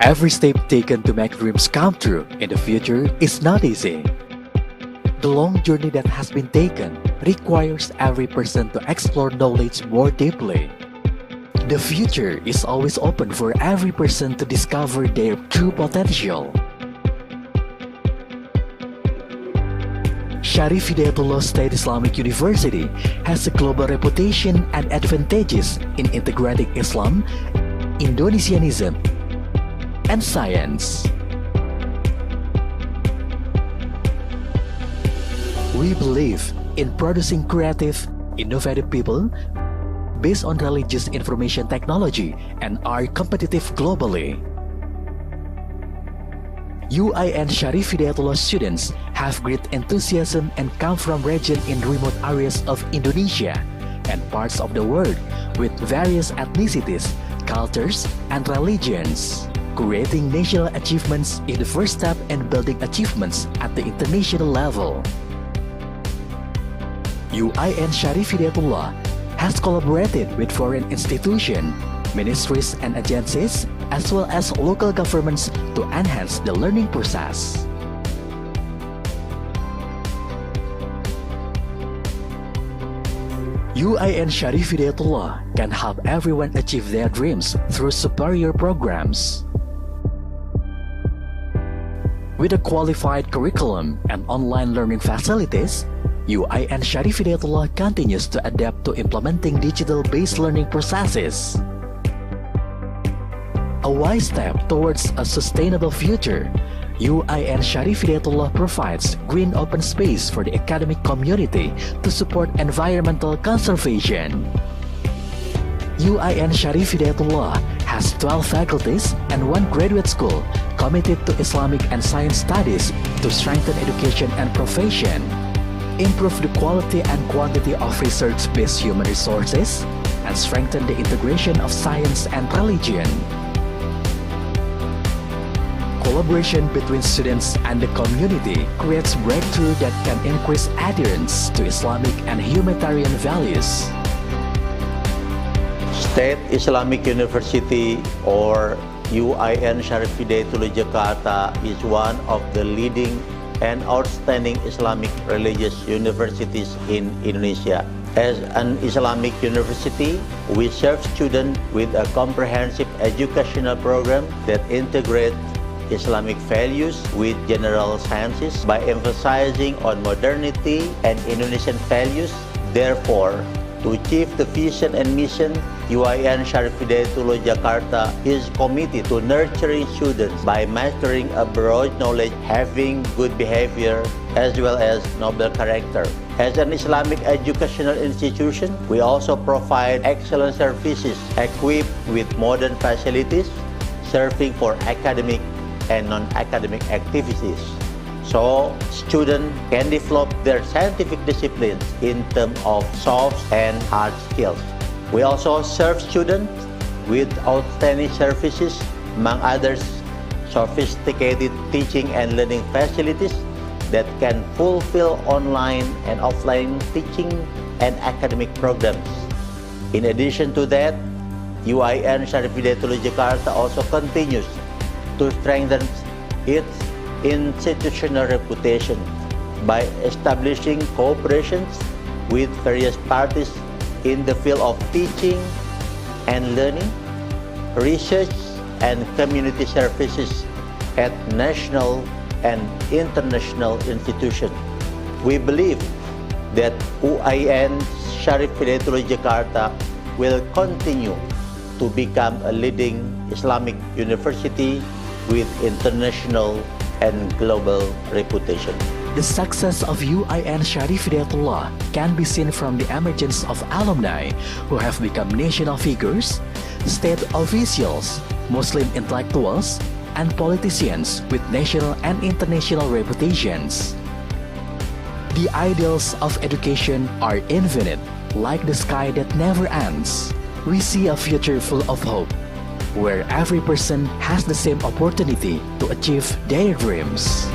Every step taken to make dreams come true in the future is not easy. The long journey that has been taken requires every person to explore knowledge more deeply. The future is always open for every person to discover their true potential. Syarif Hidayatullah State Islamic University has a global reputation and advantages in integrating Islam, Indonesianism, and science. We believe in producing creative, innovative people based on religious information technology and are competitive globally. UIN Syarif Hidayatullah students have great enthusiasm and come from regions in remote areas of Indonesia and parts of the world with various ethnicities, cultures, and religions. Creating national achievements is the first step in building achievements at the international level. UIN Syarif Hidayatullah has collaborated with foreign institutions, ministries and agencies, as well as local governments to enhance the learning process. UIN Syarif Hidayatullah can help everyone achieve their dreams through superior programs. With a qualified curriculum and online learning facilities, UIN Syarif Hidayatullah continues to adapt to implementing digital-based learning processes. A wise step towards a sustainable future, UIN Syarif Hidayatullah provides green open space for the academic community to support environmental conservation. UIN Syarif Hidayatullah has 12 faculties and 1 graduate school committed to Islamic and science studies to strengthen education and profession, improve the quality and quantity of research-based human resources, and strengthen the integration of science and religion. Collaboration between students and the community creates breakthrough that can increase adherence to Islamic and humanitarian values. State Islamic University or UIN Syarif Hidayatullah Jakarta is one of the leading and outstanding Islamic religious universities in Indonesia. As an Islamic university, we serve students with a comprehensive educational program that integrates Islamic values with general sciences by emphasizing on modernity and Indonesian values. Therefore, to achieve the vision and mission, UIN Syarif Hidayatullah Jakarta is committed to nurturing students by mastering a broad knowledge, having good behavior, as well as noble character. As an Islamic educational institution, we also provide excellent services equipped with modern facilities, serving for academic and non-academic activities. So, students can develop their scientific disciplines in terms of soft and hard skills. We also serve students with outstanding services, among others, sophisticated teaching and learning facilities that can fulfill online and offline teaching and academic programs. In addition to that, UIN Syarif Hidayatullah Jakarta also continues to strengthen its institutional reputation by establishing cooperations with various parties in the field of teaching and learning, research and community services at national and international institutions. We believe that UIN Syarif Hidayatullah Jakarta will continue to become a leading Islamic university with international and global reputation. The success of UIN Syarif Hidayatullah can be seen from the emergence of alumni who have become national figures, state officials, Muslim intellectuals, and politicians with national and international reputations. The ideals of education are infinite, like the sky that never ends. We see a future full of hope, where every person has the same opportunity to achieve their dreams.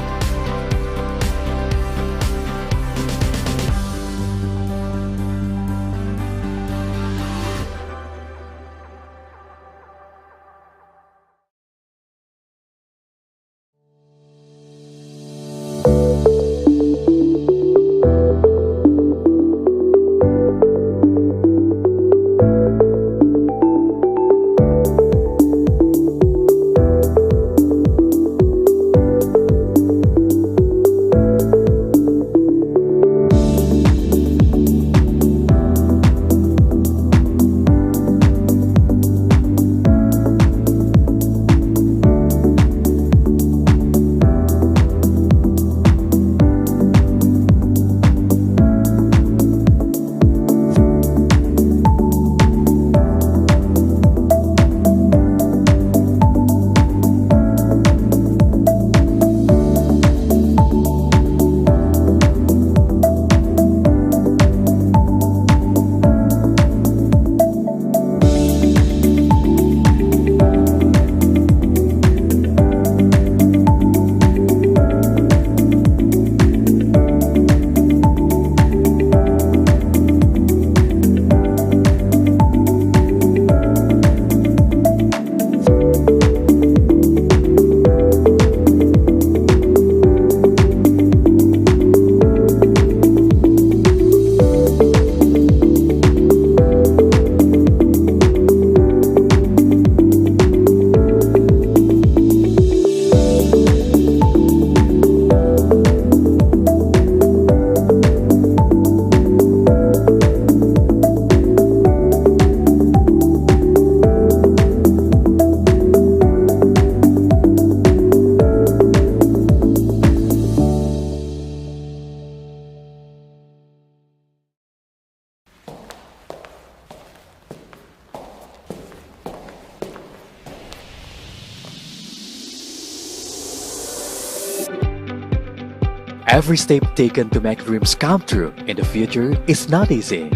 Every step taken to make dreams come true in the future is not easy.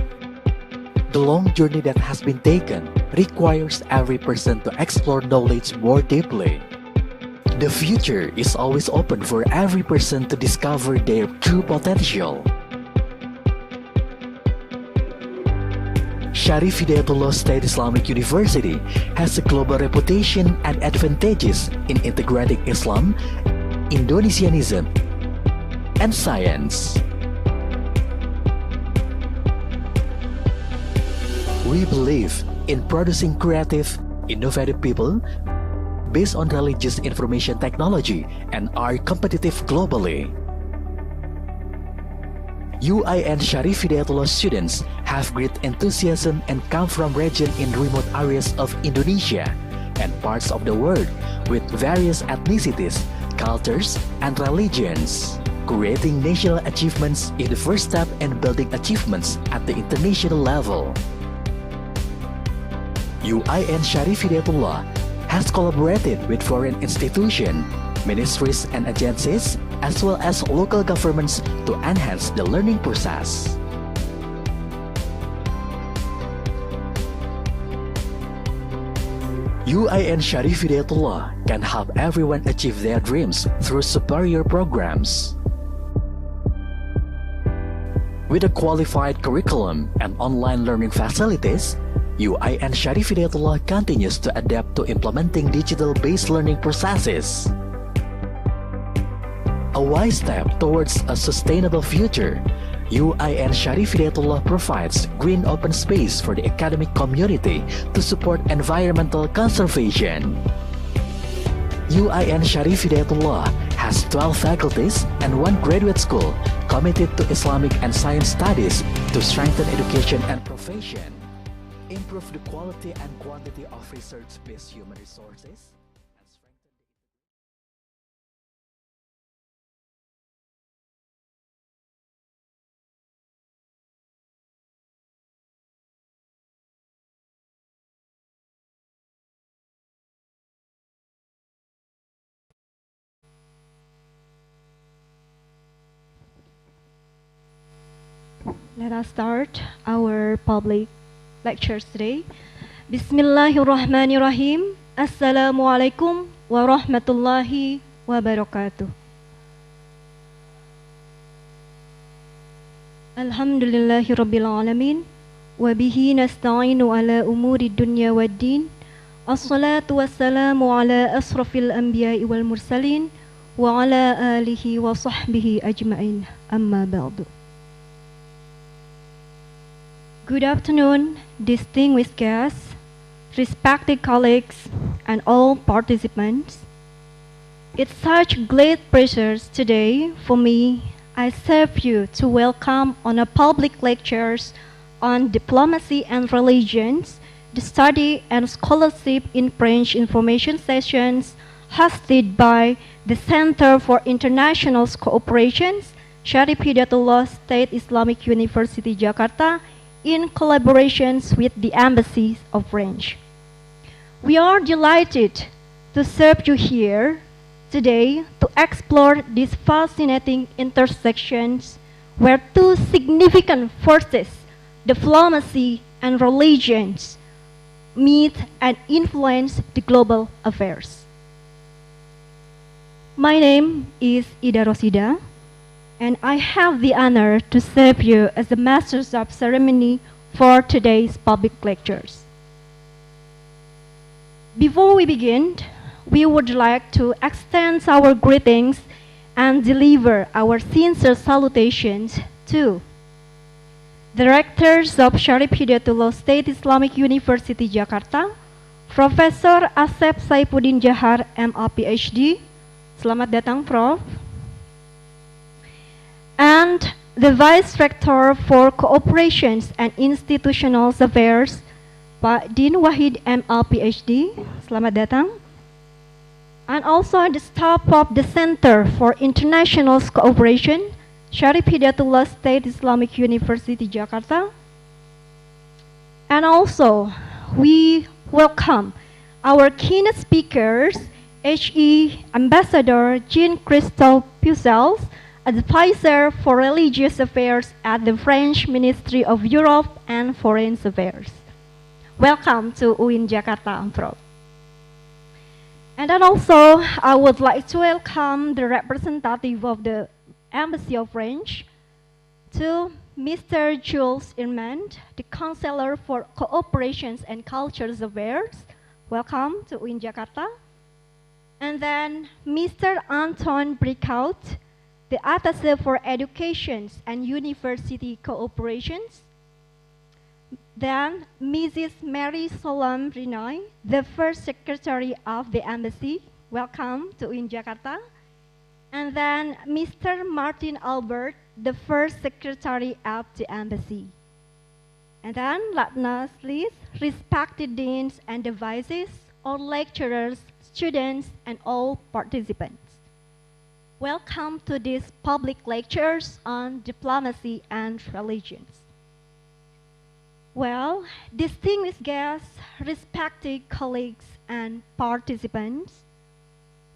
The long journey that has been taken requires every person to explore knowledge more deeply. The future is always open for every person to discover their true potential. Syarif Hidayatullah State Islamic University has a global reputation and advantages in integrating Islam, Indonesianism, and science. We believe in producing creative, innovative people based on religious information technology and are competitive globally. UIN Syarif Hidayatullah students have great enthusiasm and come from regions in remote areas of Indonesia and parts of the world with various ethnicities, cultures, and religions. Creating national achievements is the first step in building achievements at the international level. UIN Syarif Hidayatullah has collaborated with foreign institutions, ministries and agencies, as well as local governments to enhance the learning process. UIN Syarif Hidayatullah can help everyone achieve their dreams through superior programs. With a qualified curriculum and online learning facilities, UIN Syarif Hidayatullah continues to adapt to implementing digital-based learning processes. A wise step towards a sustainable future, UIN Syarif Hidayatullah provides green open space for the academic community to support environmental conservation. UIN Syarif Hidayatullah has 12 faculties and 1 graduate school committed to Islamic and science studies to strengthen education and profession, improve the quality and quantity of research-based human resources, and strengthen Let us start our public lectures today. Bismillahirrahmanirrahim. Assalamualaikum warahmatullahi wabarakatuh. Alhamdulillahi rabbil alamin. Wabihi nasta'inu ala umuri dunya waddin. Assalatu wassalamu ala asrafil anbiya'i wal mursalin wa ala alihi wa sahbihi ajma'in. Amma ba'du. Good afternoon, distinguished guests, respected colleagues, and all participants. It's such great pleasure today for me, I serve you to welcome on a public lectures on diplomacy and religions, the study and scholarship in French information sessions hosted by the Center for International Cooperation, Syarif Hidayatullah State Islamic University Jakarta, in collaborations with the Embassy of France. We are delighted to serve you here today to explore these fascinating intersections where two significant forces, diplomacy and religions, meet and influence the global affairs. My name is Ida Rosida, and I have the honor to serve you as the Master of Ceremony for today's public lectures. Before we begin, we would like to extend our greetings and deliver our sincere salutations to the Rectors of Syarif Hidayatullah State Islamic University Jakarta, Profesor Asep Saifuddin Jahar, M.Pd. Selamat datang, Prof. And the Vice Rector for Cooperations and Institutional Affairs, Pak Din Wahid M.Pd. Selamat datang. And also the staff of the Center for International Cooperation, Syarif Hidayatullah State Islamic University Jakarta. And also, we welcome our keynote speakers, HE Ambassador Jean-Christophe Pucels, Advisor for Religious Affairs at the French Ministry of Europe and Foreign Affairs. Welcome to UIN Jakarta, Prof. And then also, I would like to welcome the representative of the Embassy of French, to Mr. Jules Irmand, the Counselor for Cooperations and Cultures Affairs. Welcome to UIN Jakarta. And then Mr. Anton Brickhout, the Attaché for Education and University Cooperations. Then Mrs. Mary Solam Rinoy, the First Secretary of the Embassy. Welcome to UIN Jakarta. And then Mr. Martin Albert, the First Secretary of the Embassy. And then, last but not least, respected deans and advisors, all lecturers, students, and all participants. Welcome to these public lectures on diplomacy and religions. Well, distinguished guests, respected colleagues, and participants,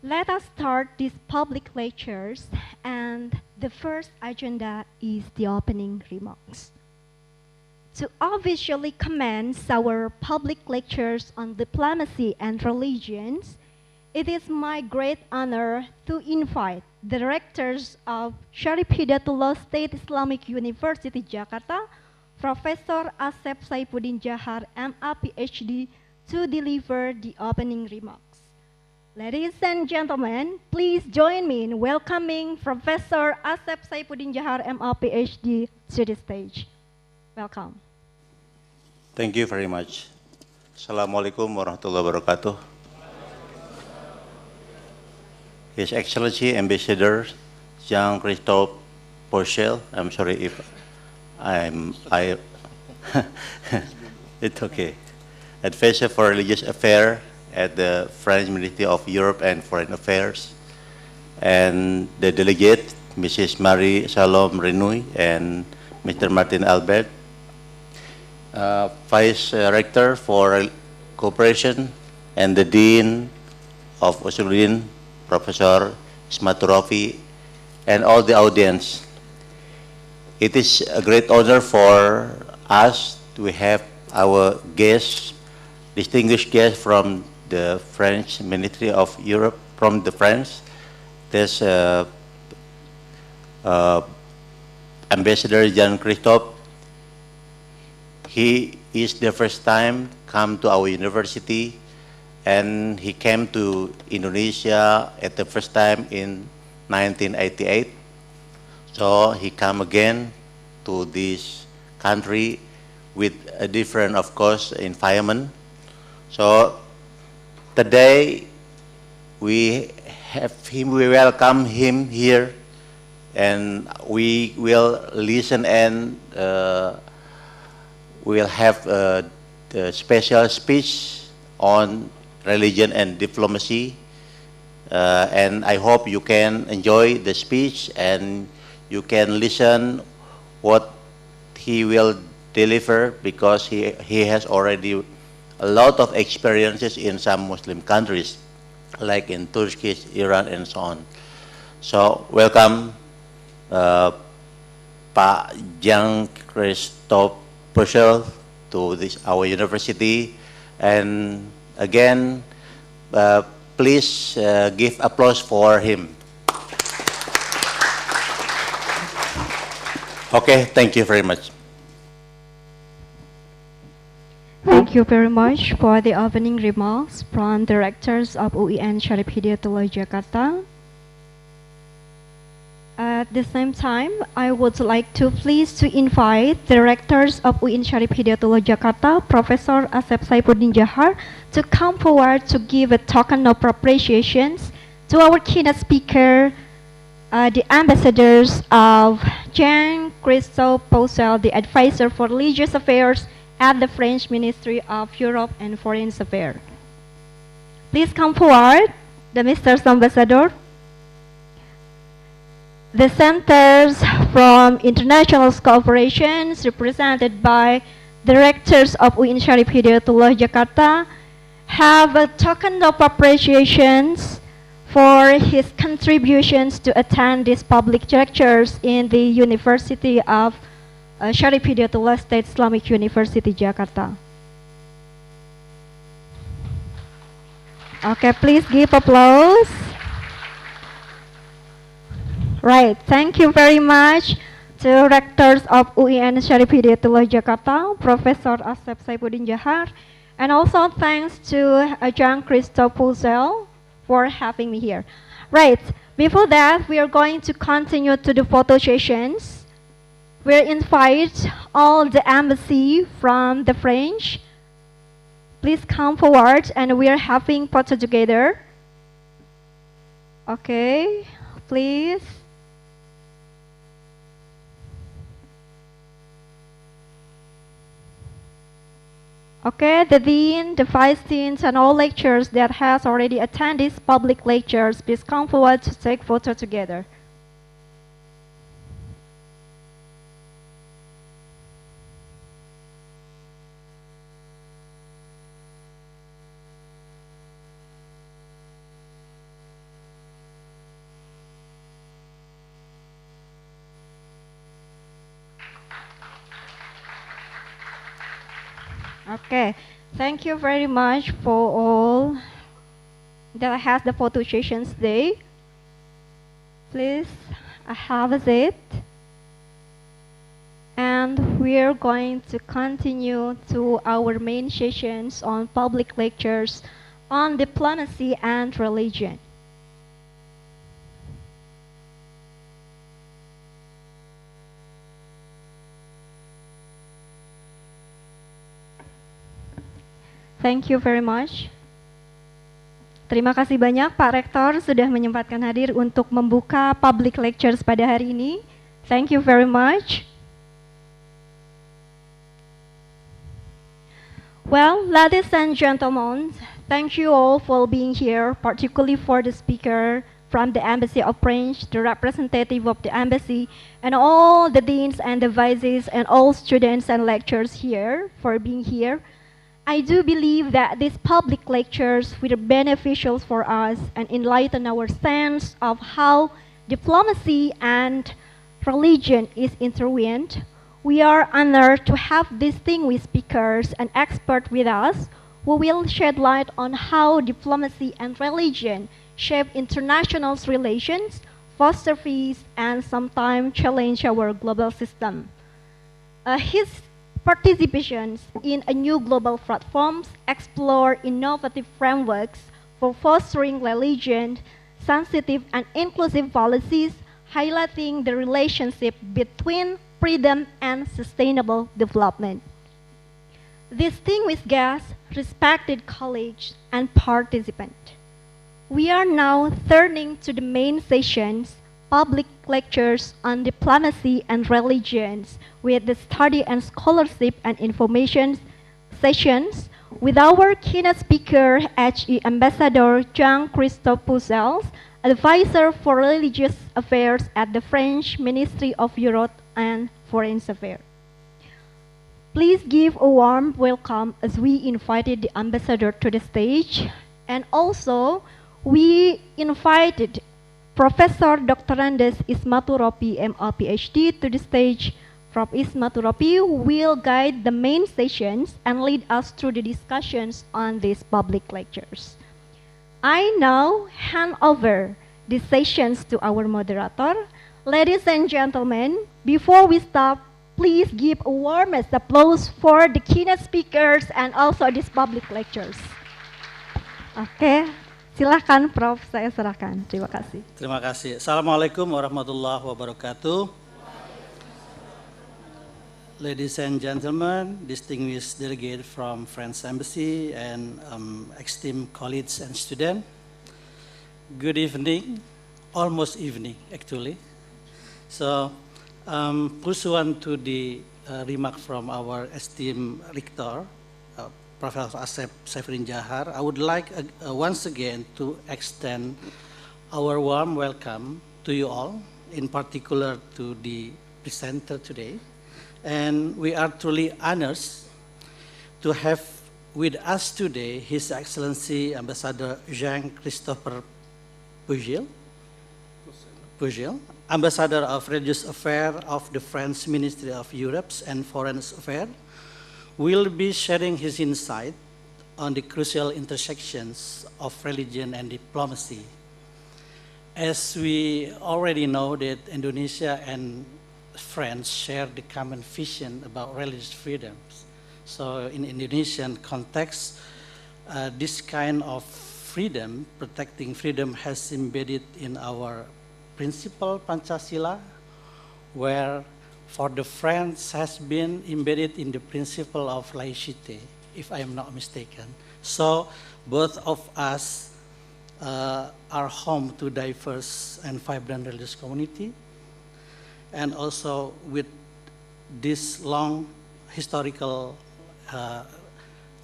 let us start these public lectures, and the first agenda is the opening remarks. To officially commence our public lectures on diplomacy and religions, it is my great honor to invite the directors of Syarif Hidayatullah State Islamic University, Jakarta, Professor Asep Saifuddin Jahar, M.Pd, to deliver the opening remarks. Ladies and gentlemen, please join me in welcoming Professor Asep Saifuddin Jahar, M.Pd, to the stage. Welcome. Thank you very much. Assalamualaikum warahmatullahi wabarakatuh. His Excellency Ambassador Jean-Christophe Porchel, I'm sorry if it's okay. Advisor for Religious Affairs at the French Ministry of Europe and Foreign Affairs, and the delegate, Mrs. Marie Salom Renouy and Mr. Martin Albert, Vice Rector for Cooperation, and the Dean of Usuludin, Professor Ismaturafi, and all the audience. It is a great honor for us to have our guests, distinguished guests from the French Ministry of Europe, from the France. There's Ambassador Jean-Christophe. He is the first time come to our university, and he came to Indonesia at the first time in 1988. So he come again to this country with a different, of course, environment. So today we welcome him here, and we will listen and we'll have a special speech on religion and diplomacy. And I hope you can enjoy the speech and you can listen what he will deliver, because he has already a lot of experiences in some Muslim countries, like in Turkey, Iran, and so on. So welcome, Pak Jean-Christophe Porchel to our university, and again, please give applause for him. Okay, thank you very much. Thank you very much for the opening remarks from directors of UIN Syarif Hidayatullah Jakarta. At the same time, I would like to please to invite directors of UIN Syarif Hidayatullah Jakarta, Professor Asep Saifuddin Jahar, to come forward to give a token of appreciations to our keynote speaker, the ambassadors of Jean-Christophe Porchel, the advisor for religious affairs at the French Ministry of Europe and Foreign Affairs. Please come forward, the Mr. Ambassador. The centers from international cooperation represented by directors of UIN Syarif Hidayatullah Jakarta have a token of appreciations for his contributions to attend these public lectures in the University of Syarif Hidayatullah State Islamic University, Jakarta. Okay, please give applause. Right, thank you very much to rectors of UIN Syarif Hidayatullah Jakarta, Professor Asep Saifuddin Jahar, and also thanks to Jean Christophe Puzel for having me here. Right, before that, we are going to continue to the photo sessions. We invite all the embassy from the French. Please come forward and we are having photo together. Okay, please. Okay, the dean, the vice deans, and all lecturers that has already attended public lectures, please come forward to take photo together. Okay, thank you very much for all that has the photo sessions today. Please have a seat. And we're going to continue to our main sessions on public lectures on diplomacy and religion. Thank you very much. Terima kasih banyak Pak Rektor sudah menyempatkan hadir untuk membuka public lectures pada hari ini. Thank you very much. Well, ladies and gentlemen, thank you all for being here, particularly for the speaker from the Embassy of France, the representative of the embassy, and all the deans and the vices and all students and lecturers here for being here. I do believe that these public lectures will be beneficial for us and enlighten our sense of how diplomacy and religion is intertwined. We are honored to have distinguished speakers and experts with us who will shed light on how diplomacy and religion shape international relations, foster peace, and sometimes challenge our global system. His participations in a new global platforms explore innovative frameworks for fostering religion, sensitive and inclusive policies, highlighting the relationship between freedom and sustainable development. Distinguished guests, respected colleagues, and participants, we are now turning to the main sessions, public lectures on diplomacy and religions, with the study and scholarship and information sessions with our keynote speaker, HE Ambassador Jean-Christophe Puzel, Advisor for Religious Affairs at the French Ministry of Europe and Foreign Affairs. Please give a warm welcome as we invited the ambassador to the stage, and also we invited Professor Dr. Ismaturopi, M.Pd, to the stage. Prof. Ismaturopi will guide the main sessions and lead us through the discussions on these public lectures. I now hand over the sessions to our moderator. Ladies and gentlemen, before we start, please give a warmest applause for the keynote speakers and also these public lectures. Okay. Silakan Prof, saya serahkan. Terima kasih. Terima kasih. Assalamualaikum warahmatullahi wabarakatuh. Ladies and gentlemen, distinguished delegate from French Embassy and esteemed colleagues and students, good evening, almost evening actually. So, pursuant to the remark from our esteemed rector, Professor Asep Saifuddin Jahar, I would like once again to extend our warm welcome to you all, in particular to the presenter today. And we are truly honored to have with us today His Excellency Ambassador Jean-Christophe Pujil, Ambassador of Religious Affairs of the French Ministry of Europe and Foreign Affairs, will be sharing his insight on the crucial intersections of religion and diplomacy. As we already know that Indonesia and France share the common vision about religious freedoms. So in Indonesian context, this kind of freedom, protecting freedom, has embedded in our principle Pancasila, where for the French has been embedded in the principle of laicite, if I am not mistaken. So both of us are home to diverse and vibrant religious community, and also with this long historical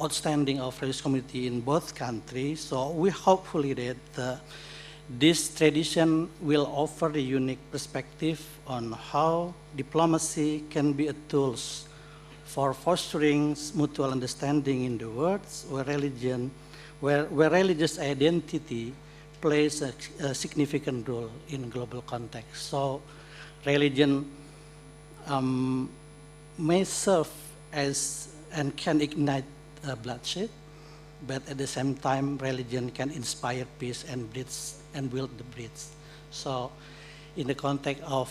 outstanding of religious community in both countries. So we hopefully that this tradition will offer a unique perspective on how diplomacy can be a tool for fostering mutual understanding in the world where religious identity plays a significant role in global context. So religion may serve as and can ignite bloodshed, but at the same time, religion can inspire peace and build the bridge. So in the context of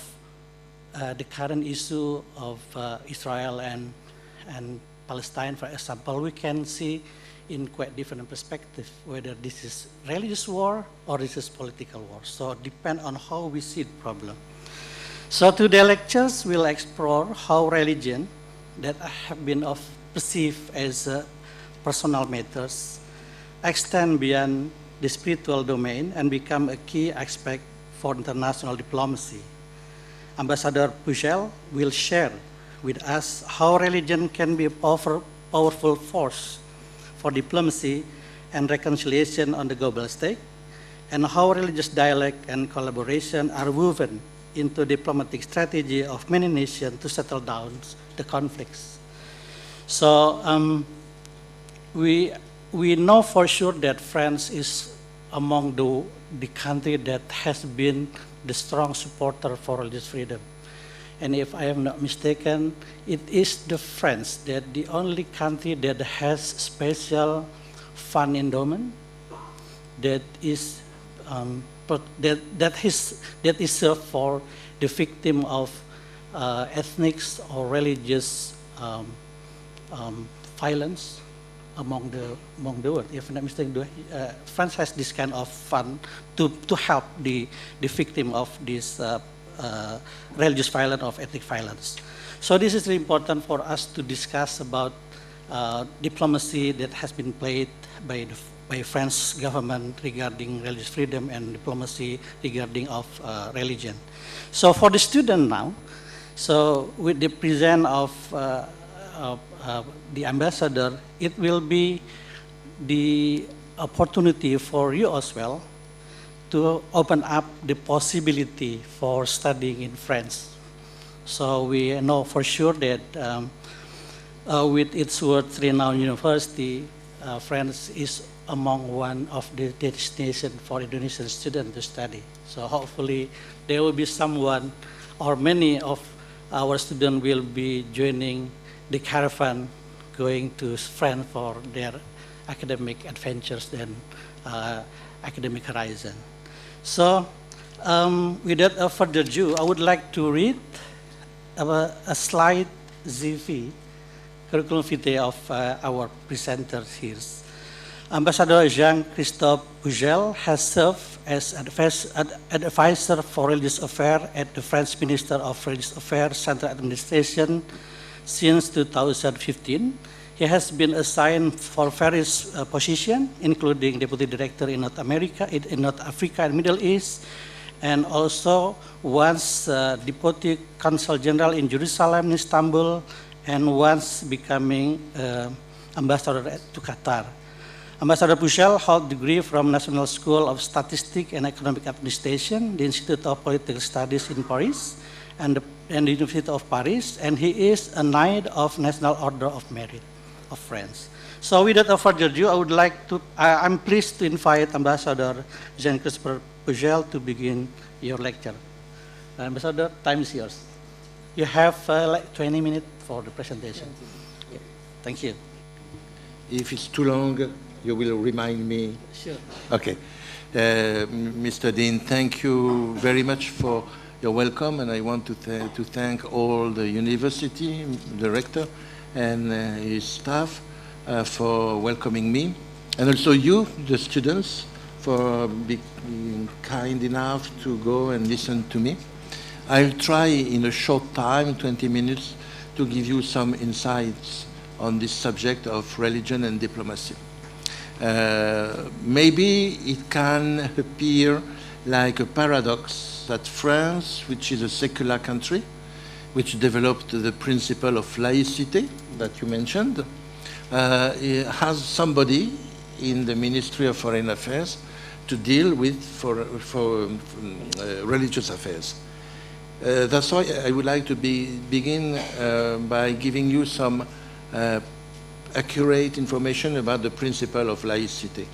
the current issue of Israel and Palestine, for example, we can see in quite different perspective whether this is religious war or this is political war. So it depends on how we see the problem. So today's lectures will explore how religion that have been perceived as personal matters extend beyond the spiritual domain and become a key aspect for international diplomacy. Ambassador Pujil will share with us how religion can be a powerful force for diplomacy and reconciliation on the global stage, and how religious dialogue and collaboration are woven into diplomatic strategy of many nations to settle down the conflicts. So we know for sure that France is among the country that has been the strong supporter for religious freedom. And if I am not mistaken, it is the France that the only country that has special fund endowment that is that is served for the victim of ethnic or religious violence among the world. If I'm not mistaken, France has this kind of fund to help the victim of this religious violence, of ethnic violence. So this is really important for us to discuss about diplomacy that has been played by French government regarding religious freedom and diplomacy regarding of religion. So for the student now, so with the presence of the ambassador, it will be the opportunity for you as well to open up the possibility for studying in France. So we know for sure that with its world-renowned university, France is among one of the destinations for Indonesian students to study. So hopefully there will be someone or many of our students will be joining the caravan going to France for their academic adventures and academic horizon. So without further ado, I would like to read a slide CV, curriculum vitae of our presenters here. Ambassador Jean-Christophe Pujil has served as advisor for religious affairs at the French Minister of Religious Affairs Central Administration since 2015. He has been assigned for various positions, including Deputy Director in North Africa and Middle East, and also once Deputy Consul General in Jerusalem, Istanbul, and once becoming Ambassador to Qatar. Ambassador Pujil holds a degree from National School of Statistics and Economic Administration, the Institute of Political Studies in Paris, and the University of Paris, and he is a Knight of National Order of Merit of France. So without further ado, I'm pleased to invite Ambassador Jean-Christophe Pujal to begin your lecture. Ambassador, time is yours. You have like 20 minutes for the presentation. Okay. Thank you. If it's too long, you will remind me. Sure. Okay. Mr. Dean, thank you very much for your welcome, and I want to thank all the university director and his staff for welcoming me, and also you, the students, for being kind enough to go and listen to me. I'll try in a short time, 20 minutes, to give you some insights on this subject of religion and diplomacy. Maybe it can appear like a paradox that France, which is a secular country, which developed the principle of laicity that you mentioned, has somebody in the Ministry of Foreign Affairs to deal with for religious affairs. That's why I would like to begin by giving you some accurate information about the principle of laicity,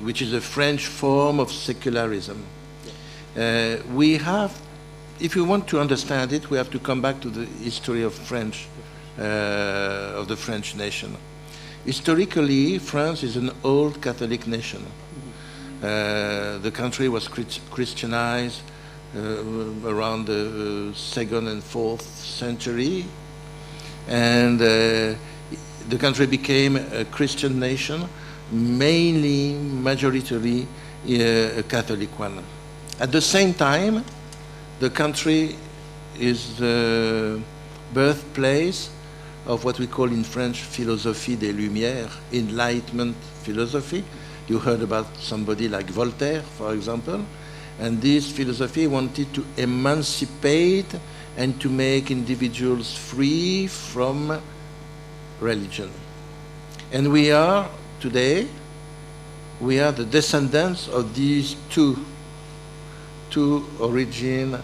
which is a French form of secularism. We have, if you want to understand it, we have to come back to the history of the French nation. Historically, France is an old Catholic nation. The country was Christianized around the 2nd and 4th century, and the country became a Christian nation, mainly majoritarily a Catholic one. At the same time, the country is the birthplace of what we call in French philosophie des Lumières, Enlightenment philosophy. You heard about somebody like Voltaire, for example, and this philosophy wanted to emancipate and to make individuals free from religion. And we are, today, we are the descendants of these two original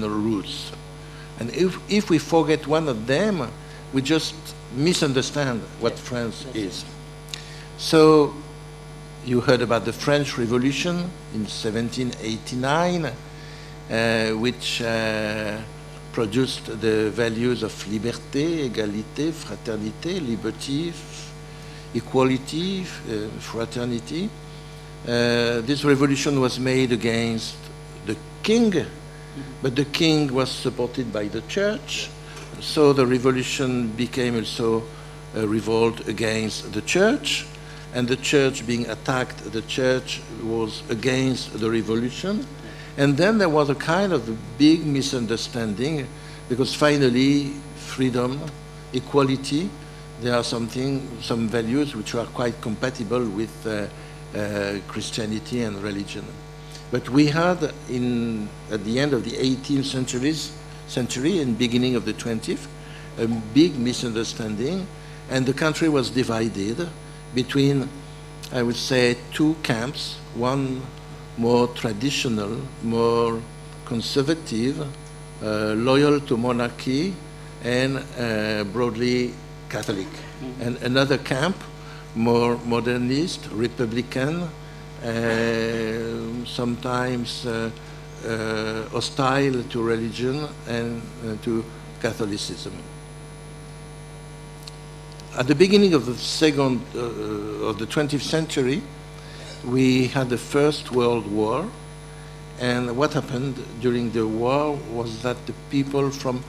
roots. And if we forget one of them, we just misunderstand what France is. So you heard about the French Revolution in 1789, which produced the values of liberté, égalité, fraternité, liberty, equality, fraternity. This revolution was made against the king, but the king was supported by the church, so the revolution became also a revolt against the church, and the church being attacked, the church was against the revolution. And then there was a kind of a big misunderstanding, because finally freedom, equality, there are some values which are quite compatible with Christianity and religion. But we had, at the end of the 18th century and beginning of the 20th, a big misunderstanding, and the country was divided between, I would say, two camps, one more traditional, more conservative, loyal to monarchy, and broadly Catholic. And another camp, more modernist, republican, sometimes hostile to religion and to Catholicism. At the beginning of the of the 20th century, we had the First World War, and what happened during the war was that the people from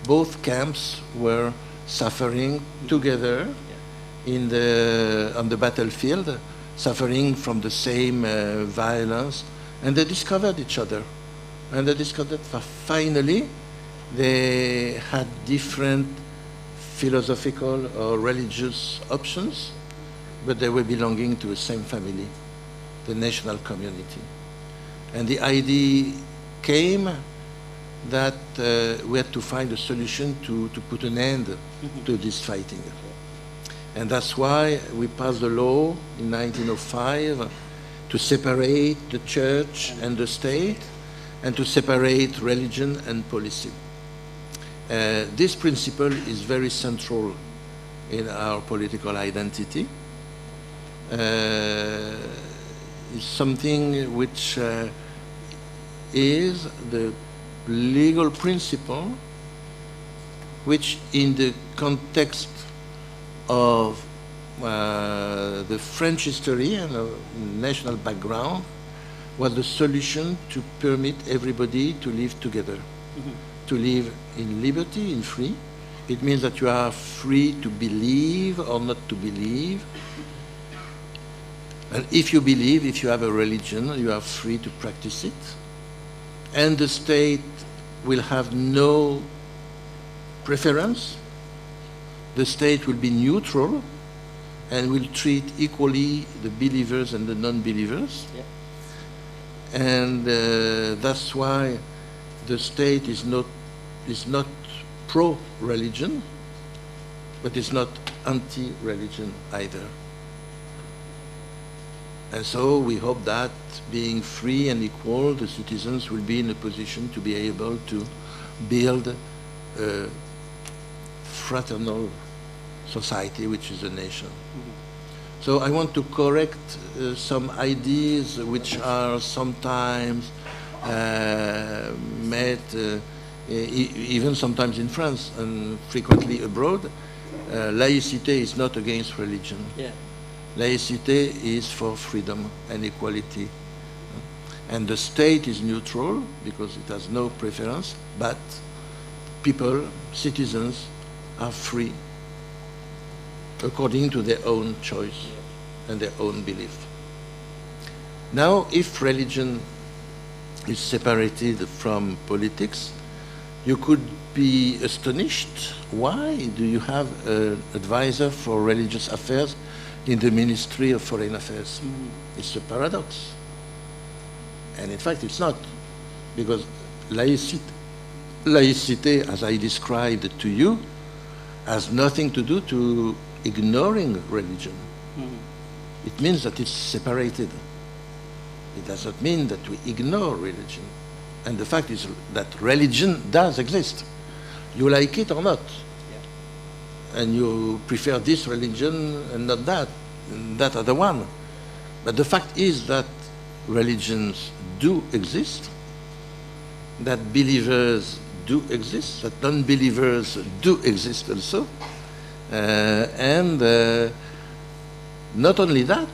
both camps were suffering together on the battlefield, suffering from the same violence, and they discovered each other. And they discovered that finally they had different philosophical or religious options, but they were belonging to the same family, the national community. And the idea came that we had to find a solution to put an end to this fighting. And that's why we passed a law in 1905 to separate the church and the state, and to separate religion and policy. This principle is very central in our political identity. is something which is the legal principle which, in the context of the French history and national background, was the solution to permit everybody to live together, to live in liberty, in free. It means that you are free to believe or not to believe. And if you believe, if you have a religion, you are free to practice it. And the state will have no preference. The state will be neutral and will treat equally the believers and the non-believers. Yeah. And that's why the state is not pro-religion, but it's not anti-religion either. And so we hope that, being free and equal, the citizens will be in a position to be able to build a fraternal society, which is a nation. So I want to correct some ideas which are sometimes made, even sometimes in France and frequently abroad. Laïcité is not against religion. Yeah. Laïcité is for freedom and equality. And the state is neutral because it has no preference, but people, citizens, are free according to their own choice and their own belief. Now, if religion is separated from politics, you could be astonished. Why do you have an advisor for religious affairs in the Ministry of Foreign Affairs? It's a paradox. And in fact, it's not, because laïcité, as I described to you, has nothing to do to ignoring religion. It means that it's separated. It does not mean that we ignore religion. And the fact is that religion does exist. You like it or not. Yeah. And you prefer this religion and not that other one. But the fact is that religions do exist, that believers do exist, that non-believers do exist also. And not only that,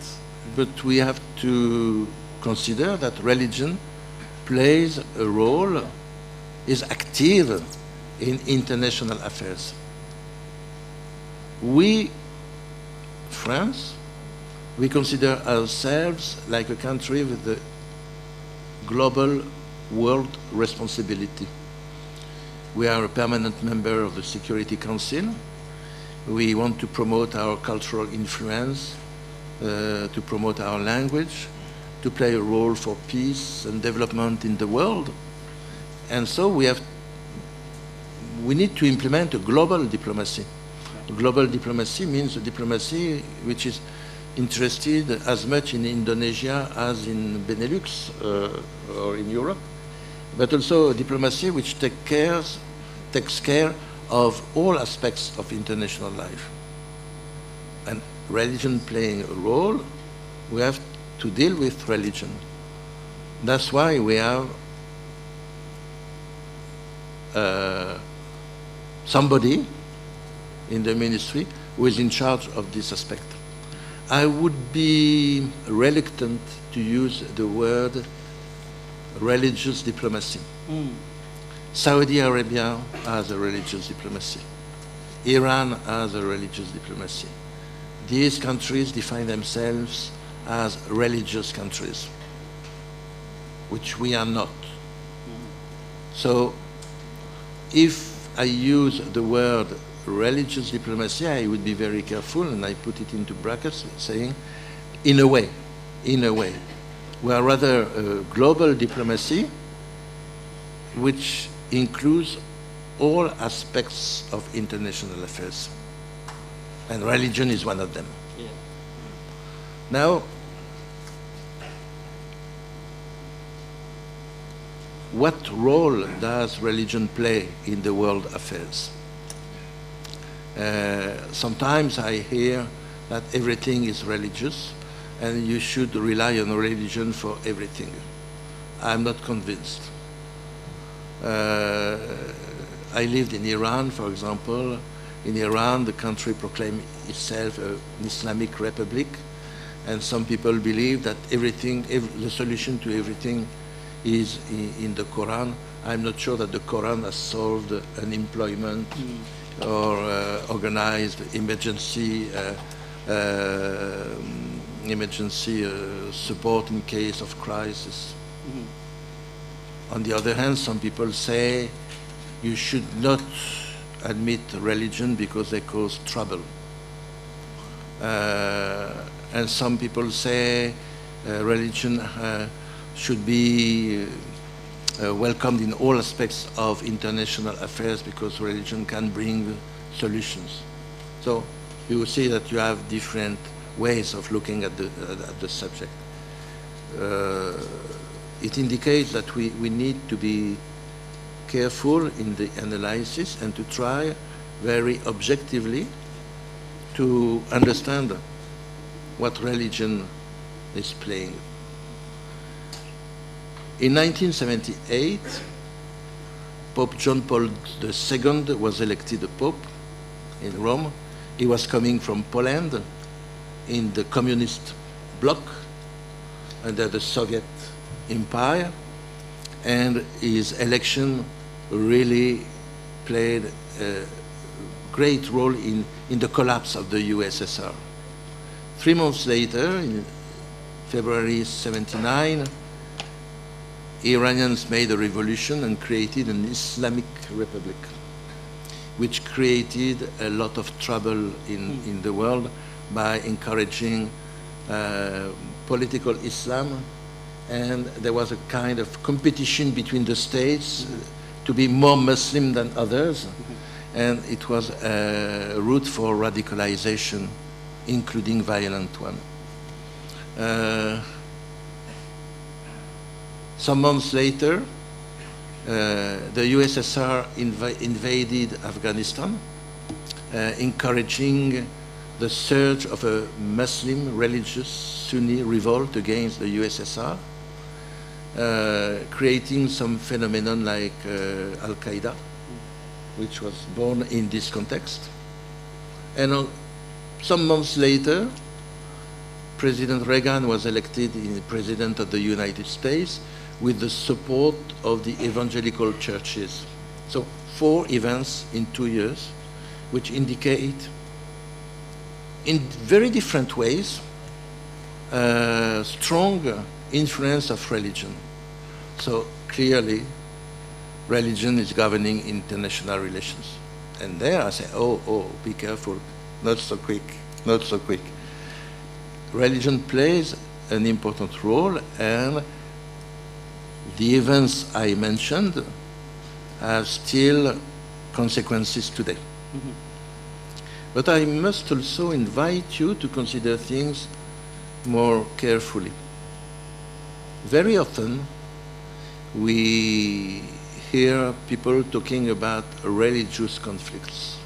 but we have to consider that religion plays a role, is active in international affairs. We, France, we consider ourselves like a country with a global world responsibility. We are a permanent member of the Security Council. We want to promote our cultural influence, to promote our language, to play a role for peace and development in the world. And so we need to implement a global diplomacy. Global diplomacy means a diplomacy which is interested as much in Indonesia as in Benelux or in Europe, but also a diplomacy which takes care of all aspects of international life. And religion playing a role, we have to deal with religion. That's why we have somebody in the ministry who is in charge of this aspect. I would be reluctant to use the word religious diplomacy. Saudi Arabia has a religious diplomacy. Iran has a religious diplomacy. These countries define themselves as religious countries, which we are not. So if I use the word religious diplomacy, I would be very careful, and I put it into brackets, saying, in a way. We are rather a global diplomacy which includes all aspects of international affairs. And religion is one of them. Yeah. Now, what role does religion play in the world affairs? Sometimes I hear that everything is religious, and you should rely on religion for everything. I'm not convinced. I lived in Iran, for example. In Iran, the country proclaimed itself an Islamic republic, and some people believe that the solution to everything is in the Quran. I'm not sure that the Quran has solved unemployment or organized emergency support in case of crisis. On the other hand, some people say you should not admit religion because they cause trouble. And some people say religion should be welcomed in all aspects of international affairs because religion can bring solutions. So you will see that you have different ways of looking at the subject. It indicates that we need to be careful in the analysis and to try very objectively to understand what religion is playing. In 1978, Pope John Paul II was elected a pope in Rome. He was coming from Poland in the communist bloc under the Soviet Empire, and his election really played a great role in the collapse of the USSR. 3 months later, in February '79, Iranians made a revolution and created an Islamic Republic, which created a lot of trouble in the world by encouraging political Islam, and there was a kind of competition between the states to be more Muslim than others, and it was a route for radicalization, including violent one. Some months later, the USSR invaded Afghanistan, encouraging the surge of a Muslim religious Sunni revolt against the USSR, creating some phenomenon like Al-Qaeda, which was born in this context. And some months later, President Reagan was elected President of the United States with the support of the evangelical churches. So 4 events in 2 years, which indicate in very different ways strong influence of religion. So clearly, religion is governing international relations. And there I say, oh, be careful, not so quick, not so quick. Religion plays an important role, and the events I mentioned have still consequences today. But I must also invite you to consider things more carefully. Very often, we hear people talking about religious conflicts.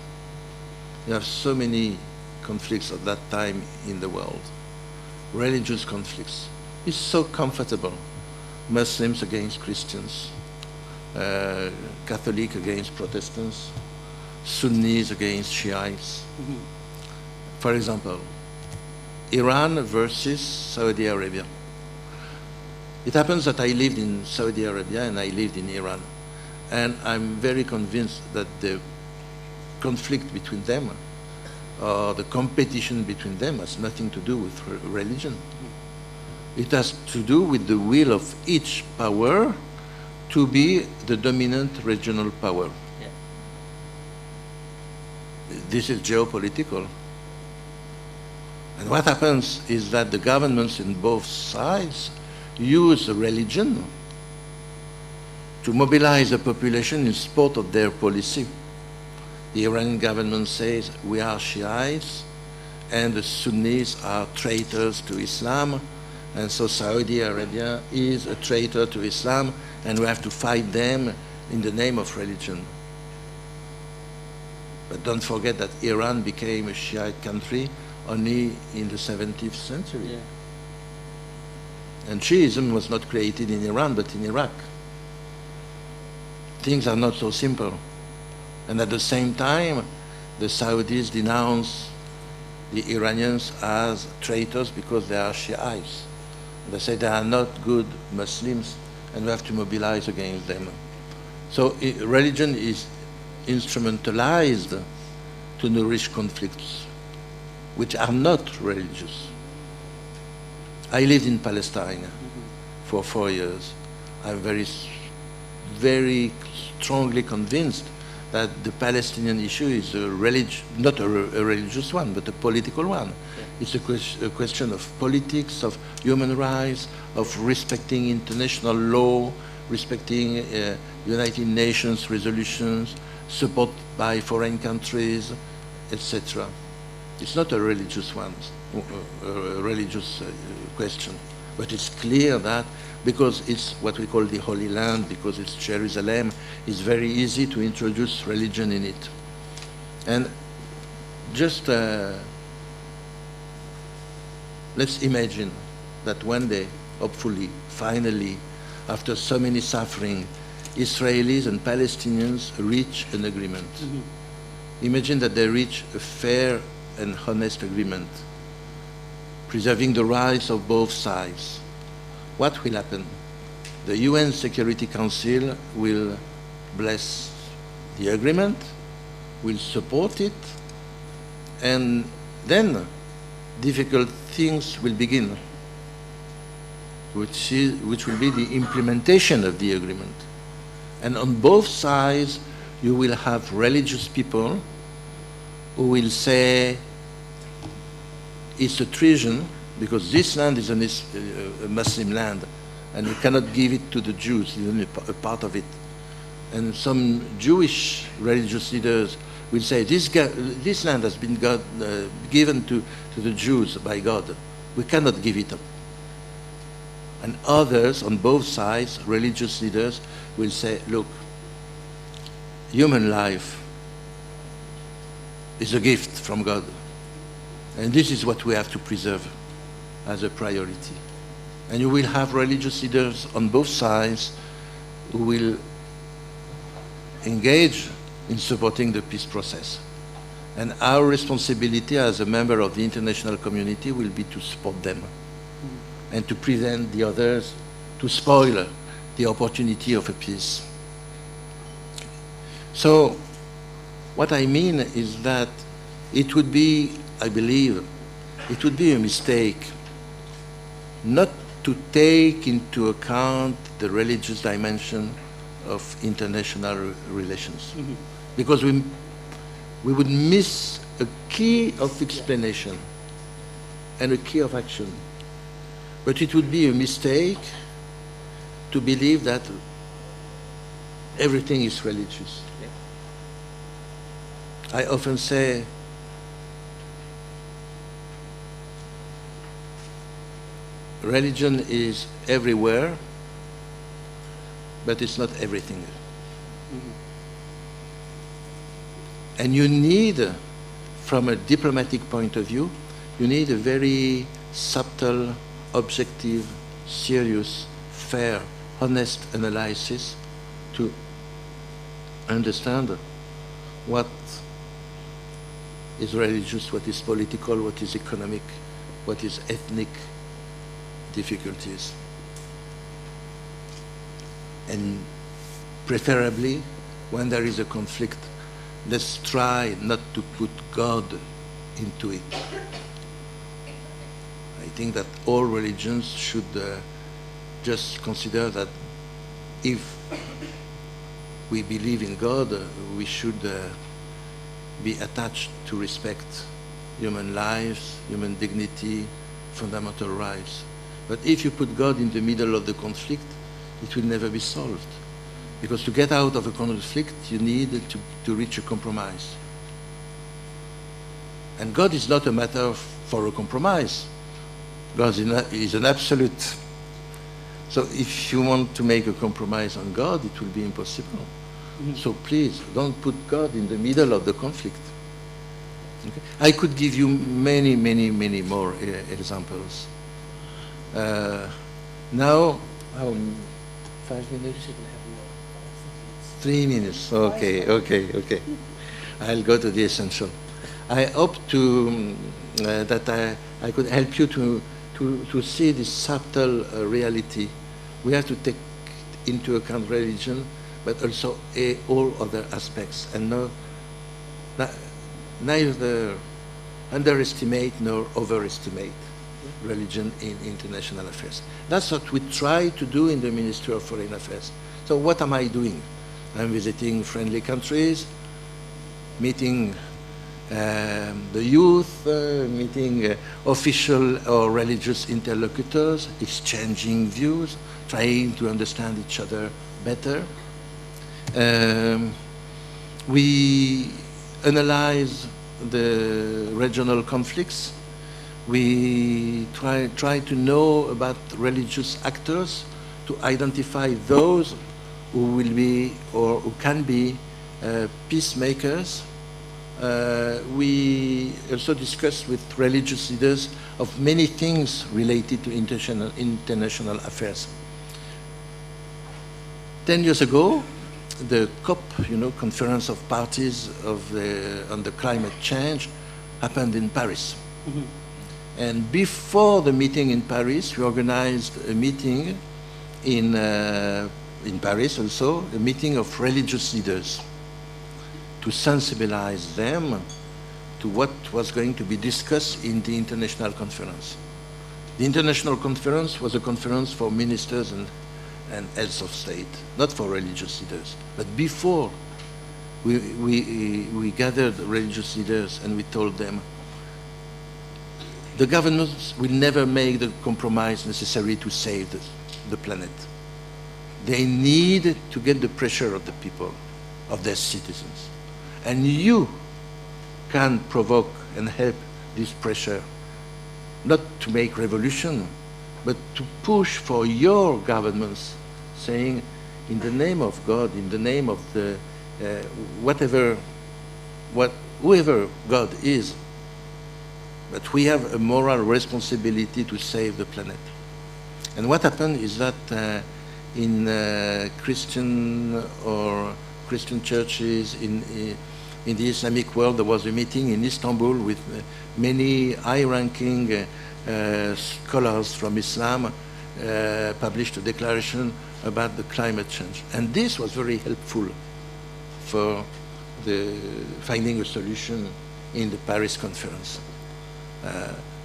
We have so many conflicts at that time in the world. Religious conflicts. It's so comfortable. Muslims against Christians, Catholic against Protestants, Sunnis against Shiites. For example, Iran versus Saudi Arabia. It happens that I lived in Saudi Arabia and I lived in Iran. And I'm very convinced that the conflict between them, or the competition between them, has nothing to do with religion. It has to do with the will of each power to be the dominant regional power. Yeah. This is geopolitical. And what happens is that the governments in both sides use religion to mobilize the population in support of their policy. The Iranian government says we are Shiites and the Sunnis are traitors to Islam, and so Saudi Arabia is a traitor to Islam and we have to fight them in the name of religion. But don't forget that Iran became a Shiite country only in the 17th century. Yeah. And Shiism was not created in Iran, but in Iraq. Things are not so simple. And at the same time, the Saudis denounce the Iranians as traitors because they are Shiites. They say they are not good Muslims and we have to mobilize against them. So religion is instrumentalized to nourish conflicts which are not religious. I lived in Palestine for 4 years. I'm very strongly convinced that the Palestinian issue is not a religious one, but a political one. It's a question of politics, of human rights, of respecting international law, respecting United Nations resolutions, support by foreign countries, etc. It's not a religious one, a religious question, but it's clear that because it's what we call the Holy Land, because it's Jerusalem, it's very easy to introduce religion in it. And just let's imagine that one day, hopefully, finally, after so many suffering, Israelis and Palestinians reach an agreement. Imagine that they reach a fair and honest agreement, preserving the rights of both sides. What will happen? The UN Security Council will bless the agreement, will support it, and then difficult things will begin, which will be the implementation of the agreement. And on both sides, you will have religious people who will say it's a treason because this land is a Muslim land and we cannot give it to the Jews, even a part of it. And some Jewish religious leaders will say this land has been given to the Jews by God. We cannot give it up. And others on both sides, religious leaders, will say, look, human life is a gift from God. And this is what we have to preserve as a priority. And you will have religious leaders on both sides who will engage in supporting the peace process. And our responsibility as a member of the international community will be to support them and to prevent the others to spoil the opportunity of a peace. So what I mean is that it would be, I believe, it would be a mistake not to take into account the religious dimension of international relations. Because we would miss a key of explanation and a key of action. But it would be a mistake to believe that everything is religious. I often say, religion is everywhere, but it's not everything. And you need, from a diplomatic point of view, you need a very subtle, objective, serious, fair, honest analysis to understand what is religious, what is political, what is economic, what is ethnic difficulties. And preferably, when there is a conflict, let's try not to put God into it. I think that all religions should just consider that if we believe in God, we should be attached to respect human lives, human dignity, fundamental rights. But if you put God in the middle of the conflict, it will never be solved. Because to get out of a conflict, you need to reach a compromise. And God is not a matter for a compromise. God is an absolute. So if you want to make a compromise on God, it will be impossible. So please, don't put God in the middle of the conflict. Okay? I could give you many, many, many more examples. Now, 5 minutes? 3 minutes. Okay. I'll go to the essential. I hope that I could help you to see this subtle reality. We have to take into account religion, but also all other aspects, and neither underestimate nor overestimate religion in international affairs. That's what we try to do in the Ministry of Foreign Affairs. So what am I doing? I'm visiting friendly countries, meeting the youth, meeting official or religious interlocutors, exchanging views, trying to understand each other better. We analyze the regional conflicts. We try to know about religious actors, to identify those who will be or who can be peacemakers. We also discuss with religious leaders of many things related to international affairs. 10 years ago, the COP, Conference of Parties on the Climate Change, happened in Paris. Mm-hmm. And before the meeting in Paris, we organized a meeting in Paris also, a meeting of religious leaders to sensibilize them to what was going to be discussed in the international conference. The international conference was a conference for ministers and heads of state, not for religious leaders. But before, we gathered religious leaders and we told them, the governments will never make the compromise necessary to save the planet. They need to get the pressure of the people, of their citizens. And you can provoke and help this pressure, not to make revolution, but to push for your governments, saying, in the name of God, in the name of the whoever God is, but we have a moral responsibility to save the planet. And what happened is that in Christian churches in the Islamic world, there was a meeting in Istanbul with many high-ranking scholars from Islam, published a declaration about the climate change. And this was very helpful for finding a solution in the Paris conference.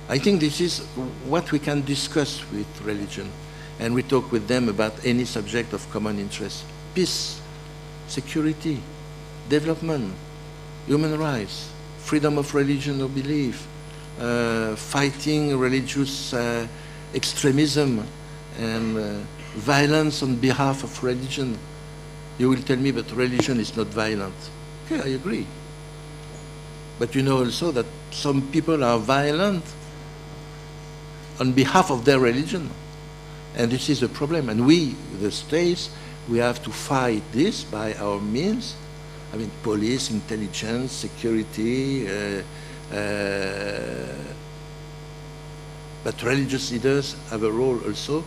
I think this is what we can discuss with religion, and we talk with them about any subject of common interest: peace, security, development, human rights, freedom of religion or belief, fighting religious extremism and violence on behalf of religion. You will tell me, but religion is not violent. Okay, I agree. But you know also that some people are violent on behalf of their religion. And this is a problem. And we, the states, we have to fight this by our means. I mean, police, intelligence, security, but religious leaders have a role also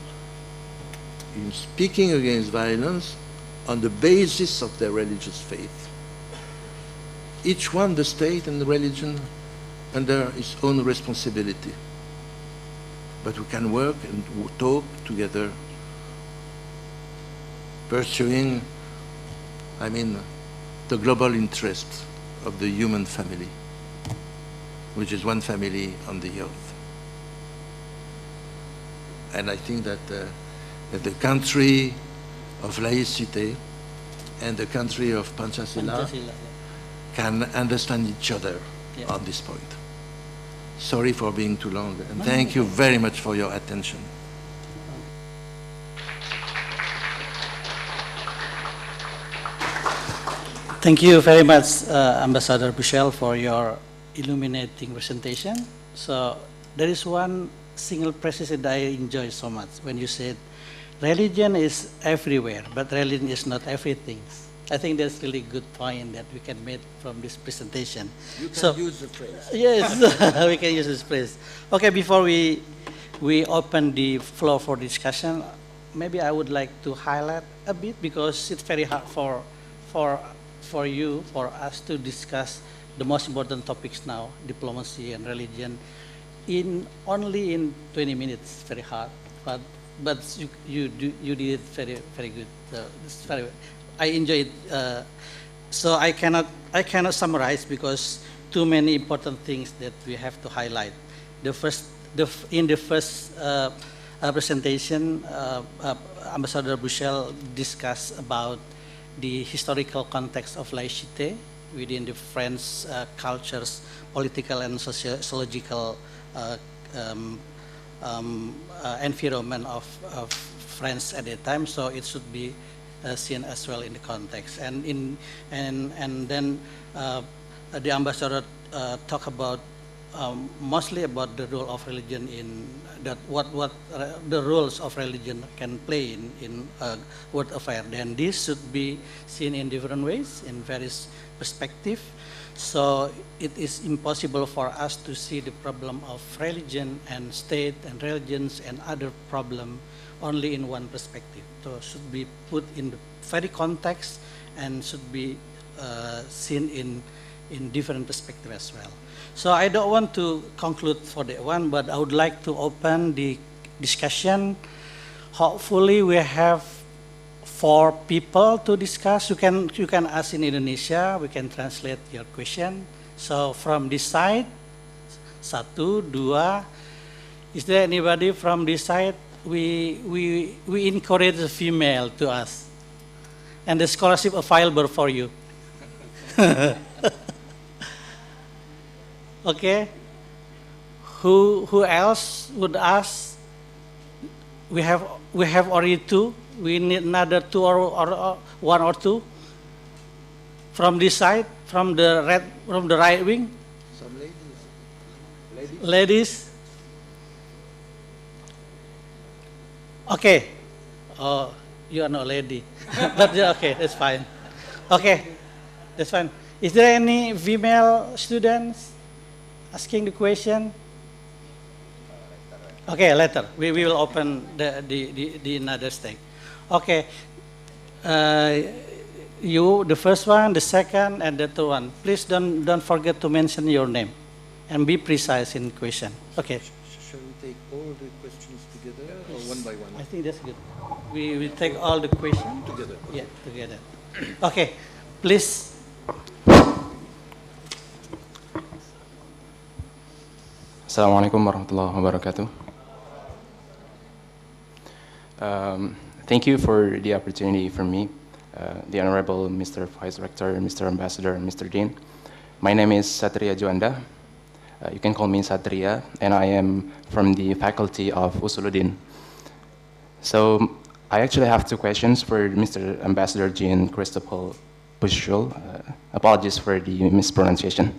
in speaking against violence on the basis of their religious faith. Each one, the state and the religion, under its own responsibility. But we can work and talk together, pursuing, the global interest of the human family, which is one family on the earth. And I think that the country of laicity and the country of Pancasila can understand each other on this point. Sorry for being too long, and thank you very much for your attention. Thank you very much, Ambassador Michel, for your illuminating presentation. So there is one single passage that I enjoy so much when you said, religion is everywhere, but religion is not everything. I think that's really good point that we can make from this presentation. You can use the phrase. Yes, we can use this phrase. Okay, before we we open the floor for discussion, maybe I would like to highlight a bit because it's very hard for us to discuss the most important topics now, diplomacy and religion, only in 20 minutes. Very hard, but you did it very good. I enjoy it. So I cannot summarize because too many important things that we have to highlight. In the first presentation, Ambassador Bushell discussed about the historical context of laïcité within the French cultures, political and sociological environment of France at that time. So it should be seen as well in the context. And then the ambassador talked about mostly about the role of religion in that what the roles of religion can play in world affair. Then this should be seen in different ways, in various perspectives. So it is impossible for us to see the problem of religion and state and religions and other problem only in one perspective. So it should be put in the very context and should be seen in different perspectives as well. So I don't want to conclude for that one, but I would like to open the discussion. Hopefully we have 4 people to discuss. You can ask in Indonesia. We can translate your question. So from this side, 1, 2. Is there anybody from this side? We encourage the female to ask, and the scholarship available for you. Okay. Who else would ask? We have already 2. We need another 2 or 1 or 2 from this side, from the right wing. Some ladies. Ladies. Okay. Oh, you are not a lady, but yeah, okay, that's fine. Okay, that's fine. Is there any female students asking the question? Okay, later. We will open the another stage. Okay. You, the first one, the second, and the third one. Please don't forget to mention your name and be precise in question. Okay. Shall we take all the questions together or one by one? I think that's good. We will take all the questions Together. Yeah, together. Okay, please. Assalamualaikum warahmatullahi wabarakatuh. Thank you for the opportunity for me, the Honorable Mr. Vice Rector, Mr. Ambassador, and Mr. Dean. My name is Satria Juanda. You can call me Satria, and I am from the Faculty of Usuluddin. So I actually have 2 questions for Mr. Ambassador Jean Christopher Bushel. Apologies for the mispronunciation.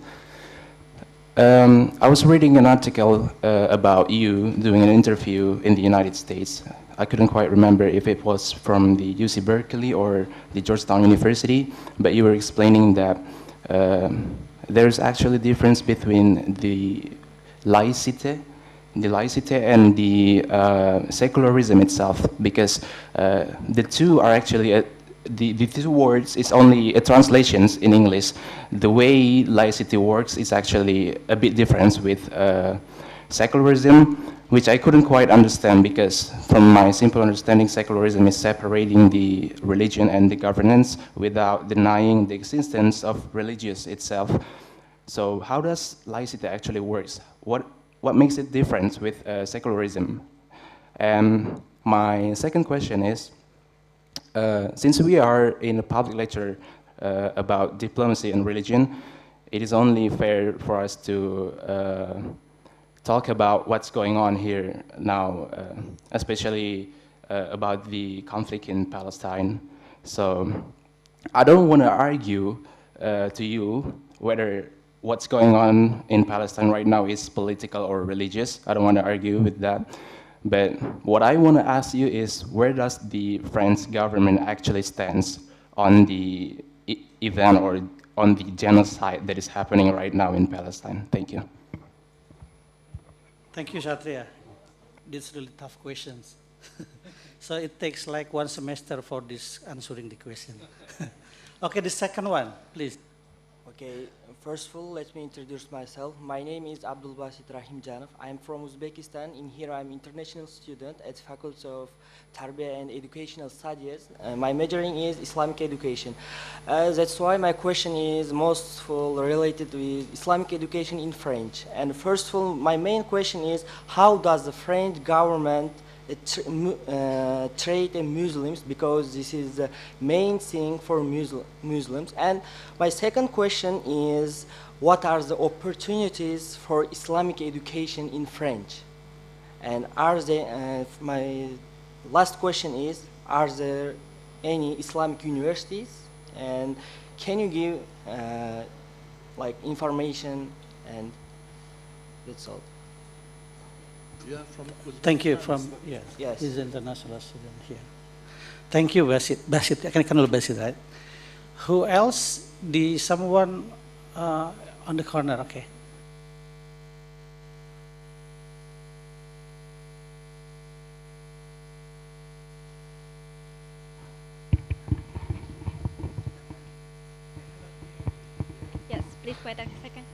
I was reading an article about you doing an interview in the United States. I couldn't quite remember if it was from the UC Berkeley or the Georgetown University, but you were explaining that there's actually a difference between the laicite and the secularism itself, because the two are actually the 2 words is only a translations in English. The way laicity works is actually a bit different with secularism, which I couldn't quite understand, because from my simple understanding, secularism is separating the religion and the governance without denying the existence of religious itself. So how does laicity actually works? What makes it different with secularism? And my second question is, since we are in a public lecture about diplomacy and religion, it is only fair for us to talk about what's going on here now, especially about the conflict in Palestine. So I don't want to argue to you whether what's going on in Palestine right now is political or religious. I don't want to argue with that. But what I want to ask you is, where does the French government actually stands on the event or on the genocide that is happening right now in Palestine? Thank you. Thank you, Satria. these really tough questions. So it takes like 1 semester for this answering the question. Okay, the second one, please. Okay, first of all, let me introduce myself. My name is Abdul Basit Rahim Janov. I'm from Uzbekistan. In here, I'm international student at Faculty of Tarbiyah and Educational Studies. My majoring is Islamic education. That's why my question is most related with Islamic education in French. And first of all, my main question is, how does the French government trade in Muslims, because this is the main thing for Muslims. And my second question is, what are the opportunities for Islamic education in French? And are there, my last question is, are there any Islamic universities? And can you give like information, and that's all. Thank you. Yes. He's an international student here. Thank you, Basit. Basit, I can call Basit, right? Who else? Someone on the corner, okay. Yes, please wait a second.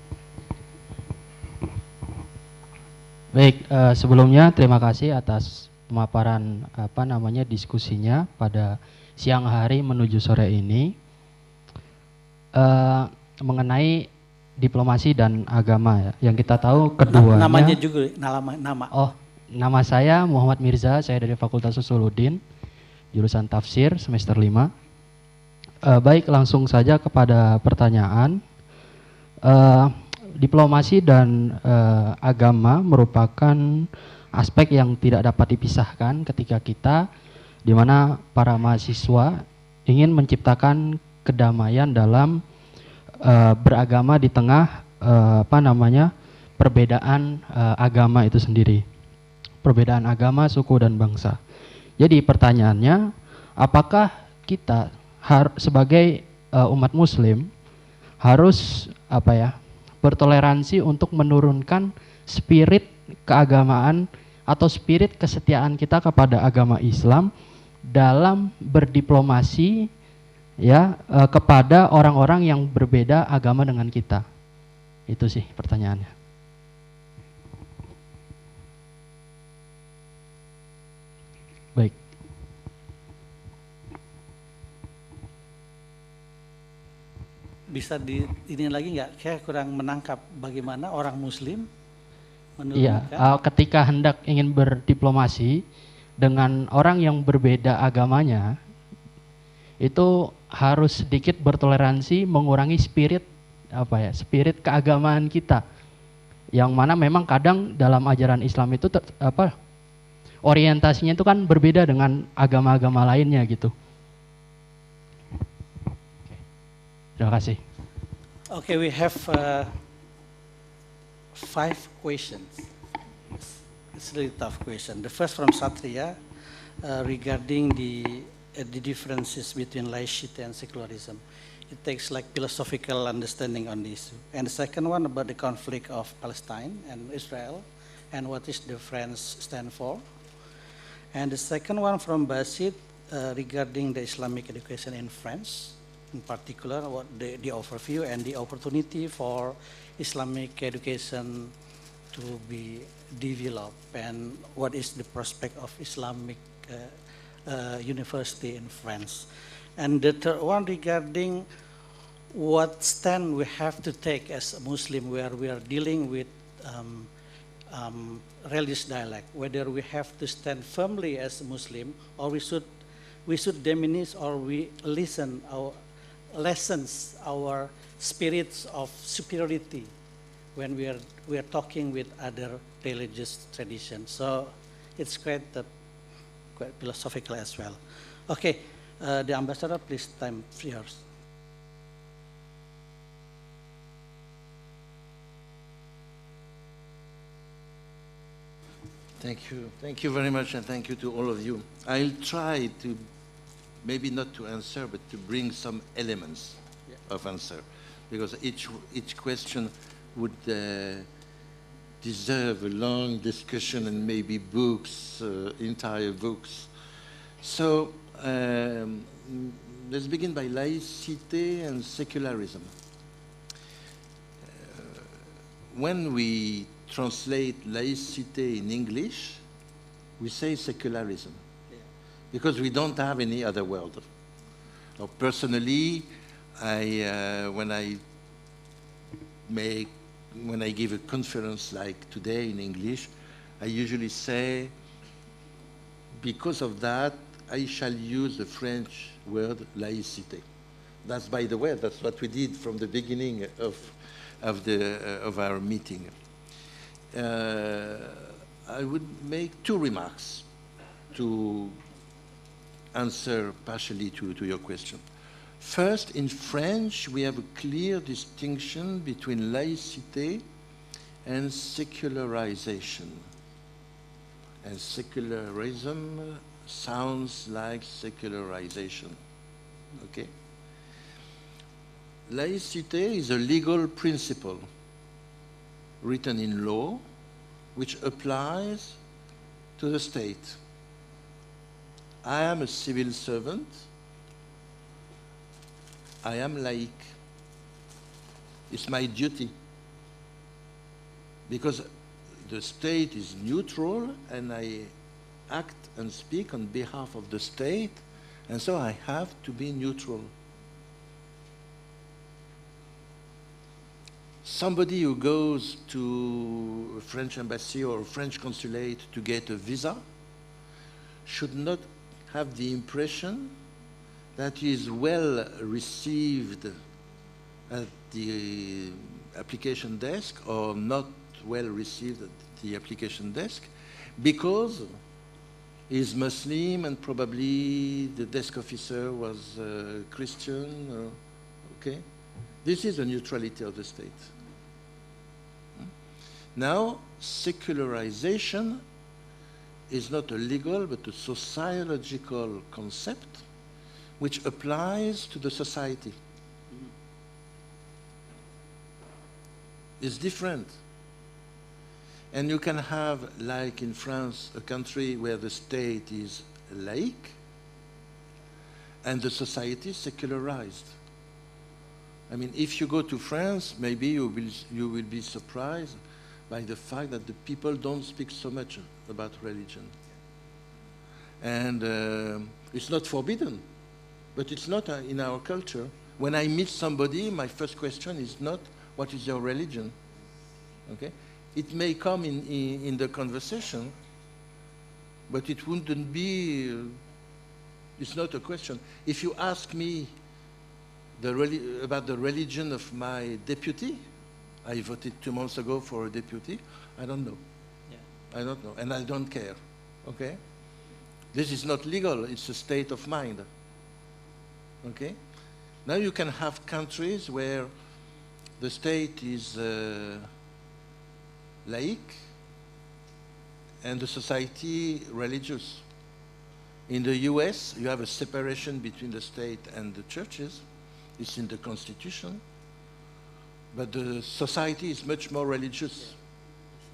Baik, sebelumnya terima kasih atas pemaparan diskusinya pada siang hari menuju sore ini mengenai diplomasi dan agama ya. Yang kita tahu keduanya. Namanya juga nama. Oh, nama saya Muhammad Mirza, saya dari Fakultas Usuluddin, jurusan Tafsir semester 5. Baik, langsung saja kepada pertanyaan. Diplomasi dan agama merupakan aspek yang tidak dapat dipisahkan ketika kita, di mana para mahasiswa ingin menciptakan kedamaian dalam beragama di tengah perbedaan agama itu sendiri, perbedaan agama, suku dan bangsa. Jadi pertanyaannya, apakah kita sebagai umat Muslim harus bertoleransi untuk menurunkan spirit keagamaan atau spirit kesetiaan kita kepada agama Islam dalam berdiplomasi ya kepada orang-orang yang berbeda agama dengan kita. Itu sih pertanyaannya. Baik. Bisa ini lagi nggak? Saya kurang menangkap bagaimana orang Muslim menurunkan. Iya, ketika hendak ingin berdiplomasi dengan orang yang berbeda agamanya, itu harus sedikit bertoleransi, mengurangi spirit spirit keagamaan kita, yang mana memang kadang dalam ajaran Islam itu orientasinya itu kan berbeda dengan agama-agama lainnya gitu. Terima kasih. Okay, we have 5 questions. It's a really tough question. The first from Satria regarding the differences between laicity and secularism. It takes like philosophical understanding on this. And the second one about the conflict of Palestine and Israel and what is the France stand for. And the second one from Basit regarding the Islamic education in France. In particular, what the overview and the opportunity for Islamic education to be developed, and what is the prospect of Islamic university in France. And the third one regarding what stand we have to take as a Muslim where we are dealing with religious dialect, whether we have to stand firmly as a Muslim or we should diminish or we lessens our spirits of superiority when we are talking with other religious traditions. So it's quite philosophical as well. Okay, the ambassador, please, time yours. Thank you very much, and thank you to all of you. I'll try to, maybe not to answer, but to bring some elements of answer, because each question would deserve a long discussion and maybe books, entire books. So let's begin by laïcité and secularism. When we translate laïcité in English, we say secularism, because we don't have any other word. Now, personally, when I give a conference like today in English, I usually say, because of that, I shall use the French word laïcité. That's, by the way, that's what we did from the beginning of our meeting. I would make two remarks to answer partially to your question. First, in French, we have a clear distinction between laïcité and secularization. And secularism sounds like secularization. Okay? Laïcité is a legal principle written in law which applies to the state. I am a civil servant. I am laïc. It's my duty. Because the state is neutral and I act and speak on behalf of the state, and so I have to be neutral. Somebody who goes to a French embassy or a French consulate to get a visa should not have the impression that he is well received at the application desk or not well received at the application desk because he is Muslim and probably the desk officer was Christian. Okay? This is the neutrality of the state. Now, secularization is not a legal but a sociological concept which applies to the society. It's different. And you can have, like in France, a country where the state is laïc and the society is secularized. I mean, if you go to France, maybe you will be surprised by the fact that the people don't speak so much about religion. And it's not forbidden, but it's not in our culture. When I meet somebody, my first question is not, what is your religion? Okay? It may come in the conversation, but it wouldn't be, it's not a question. If you ask me about the religion of my deputy, I voted 2 months ago for a deputy, I don't know. Yeah. I don't know, and I don't care, okay? This is not legal, it's a state of mind, okay? Now you can have countries where the state is laïc and the society religious. In the US, you have a separation between the state and the churches. It's in the Constitution. But the society is much more religious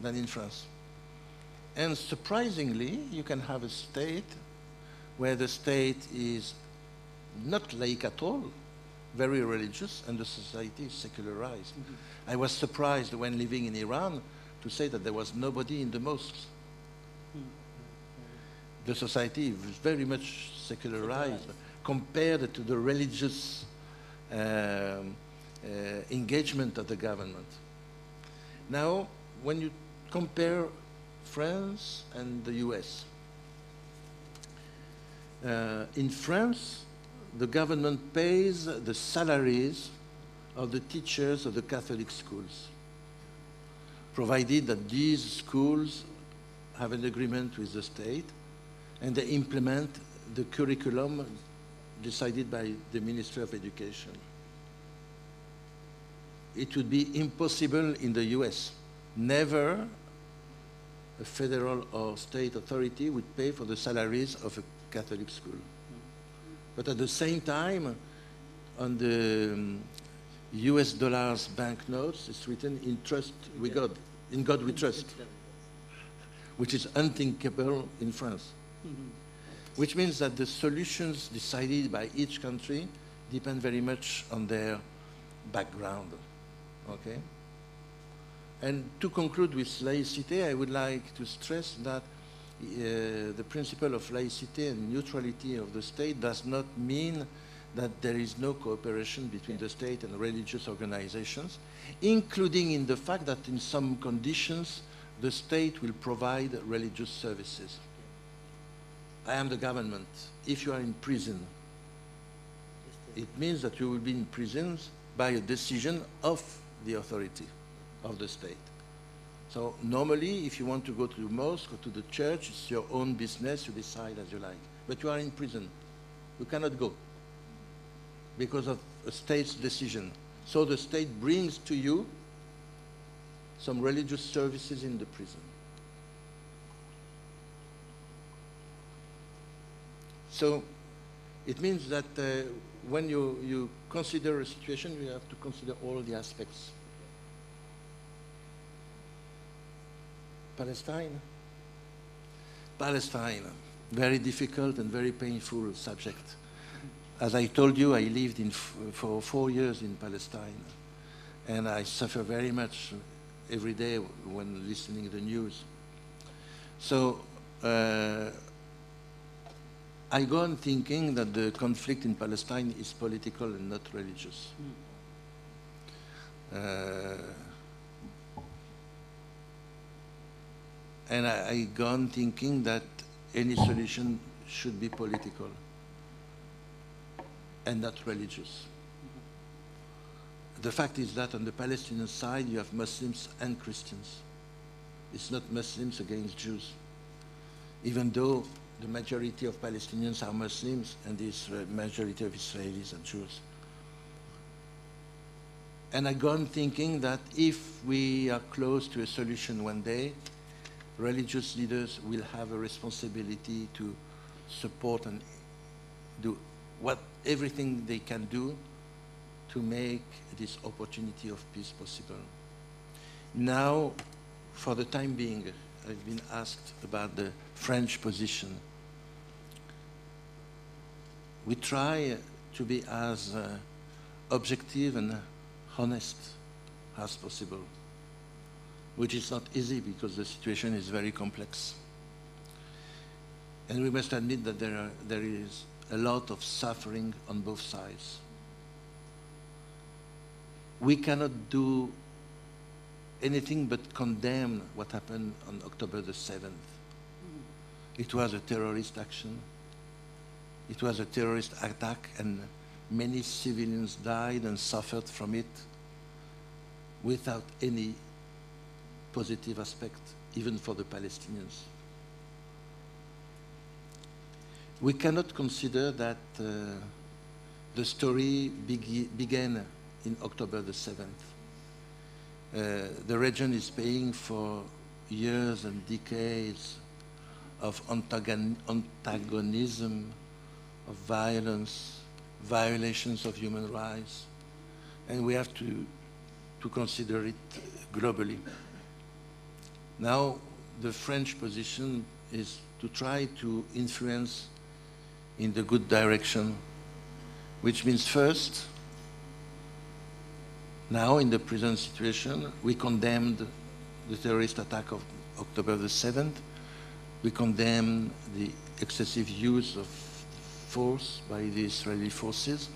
than in France. And surprisingly, you can have a state where the state is not laïc at all, very religious, and the society is secularized. I was surprised when living in Iran to say that there was nobody in the mosques. The society was very much secularized compared to the religious engagement of the government. Now, when you compare France and the US, in France, the government pays the salaries of the teachers of the Catholic schools, provided that these schools have an agreement with the state and they implement the curriculum decided by the Ministry of Education. It would be impossible in the US. Never a federal or state authority would pay for the salaries of a Catholic school. But at the same time, on the US dollars banknotes, it's written, in trust with God. In God we trust, which is unthinkable in France. Which means that the solutions decided by each country depend very much on their background, okay? And to conclude with laïcité, I would like to stress that the principle of laïcité and neutrality of the state does not mean that there is no cooperation between the state and religious organizations, including in the fact that in some conditions, the state will provide religious services. I am the government. If you are in prison, it means that you will be in prison by a decision of the authority of the state. So normally, if you want to go to the mosque or to the church, it's your own business, you decide as you like. But you are in prison. You cannot go because of a state's decision. So the state brings to you some religious services in the prison. So it means that when you consider a situation, you have to consider all the aspects. Palestine, very difficult and very painful subject. As I told you, I lived for 4 years in Palestine, and I suffer very much every day when listening to the news. So I go on thinking that the conflict in Palestine is political and not religious. And I go on thinking that any solution should be political and not religious. The fact is that on the Palestinian side, you have Muslims and Christians. It's not Muslims against Jews, even though the majority of Palestinians are Muslims and the majority of Israelis are Jews. And I go on thinking that if we are close to a solution one day, religious leaders will have a responsibility to support and do everything they can do to make this opportunity of peace possible. Now, for the time being, I've been asked about the French position. We try to be as objective and honest as possible, which is not easy because the situation is very complex. And we must admit that there is a lot of suffering on both sides. We cannot do anything but condemn what happened on October the 7th. It was a terrorist action. It was a terrorist attack, and many civilians died and suffered from it without any positive aspect, even for the Palestinians. We cannot consider that the story began in October the 7th. The region is paying for years and decades of antagonism, of violence, violations of human rights, and we have to consider it globally. Now, the French position is to try to influence in the good direction, which means first, now in the present situation, we condemned the terrorist attack of October the 7th. We condemn the excessive use of force by the Israeli forces.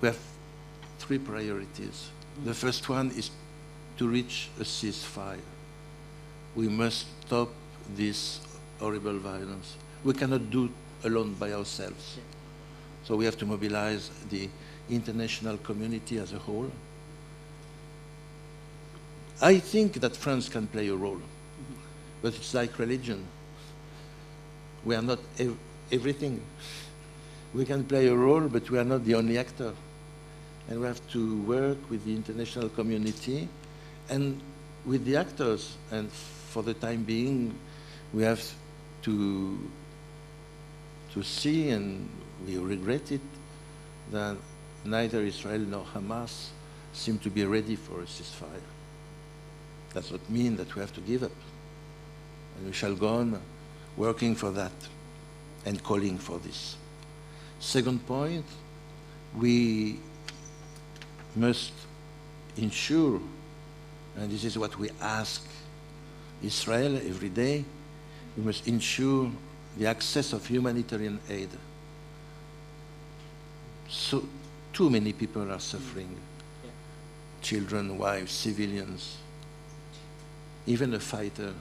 We have 3 priorities. The first one is to reach a ceasefire. We must stop this horrible violence. We cannot do alone by ourselves. So we have to mobilize the international community as a whole. I think that France can play a role, but it's like religion. We are not everything. We can play a role, but we are not the only actor. And we have to work with the international community and with the actors. And for the time being, we have to see, and we regret it, that neither Israel nor Hamas seem to be ready for a ceasefire. Does not mean that we have to give up. And we shall go on working for that and calling for this. Second point, we must ensure, and this is what we ask Israel every day, we must ensure the access of humanitarian aid. So too many people are suffering. Yeah. Children, wives, civilians, even a fighter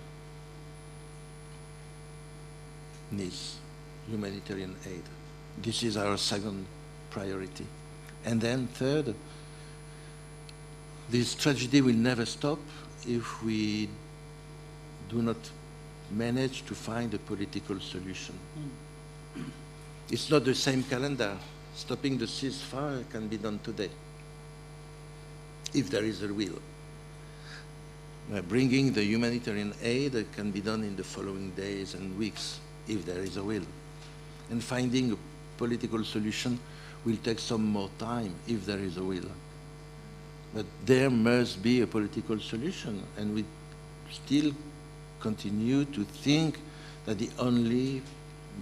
needs humanitarian aid. This is our second priority. And then third, this tragedy will never stop if we do not manage to find a political solution. It's not the same calendar. Stopping the ceasefire can be done today, if there is a will. Bringing the humanitarian aid can be done in the following days and weeks, if there is a will. And finding a political solution will take some more time, if there is a will. But there must be a political solution, and we still continue to think that the only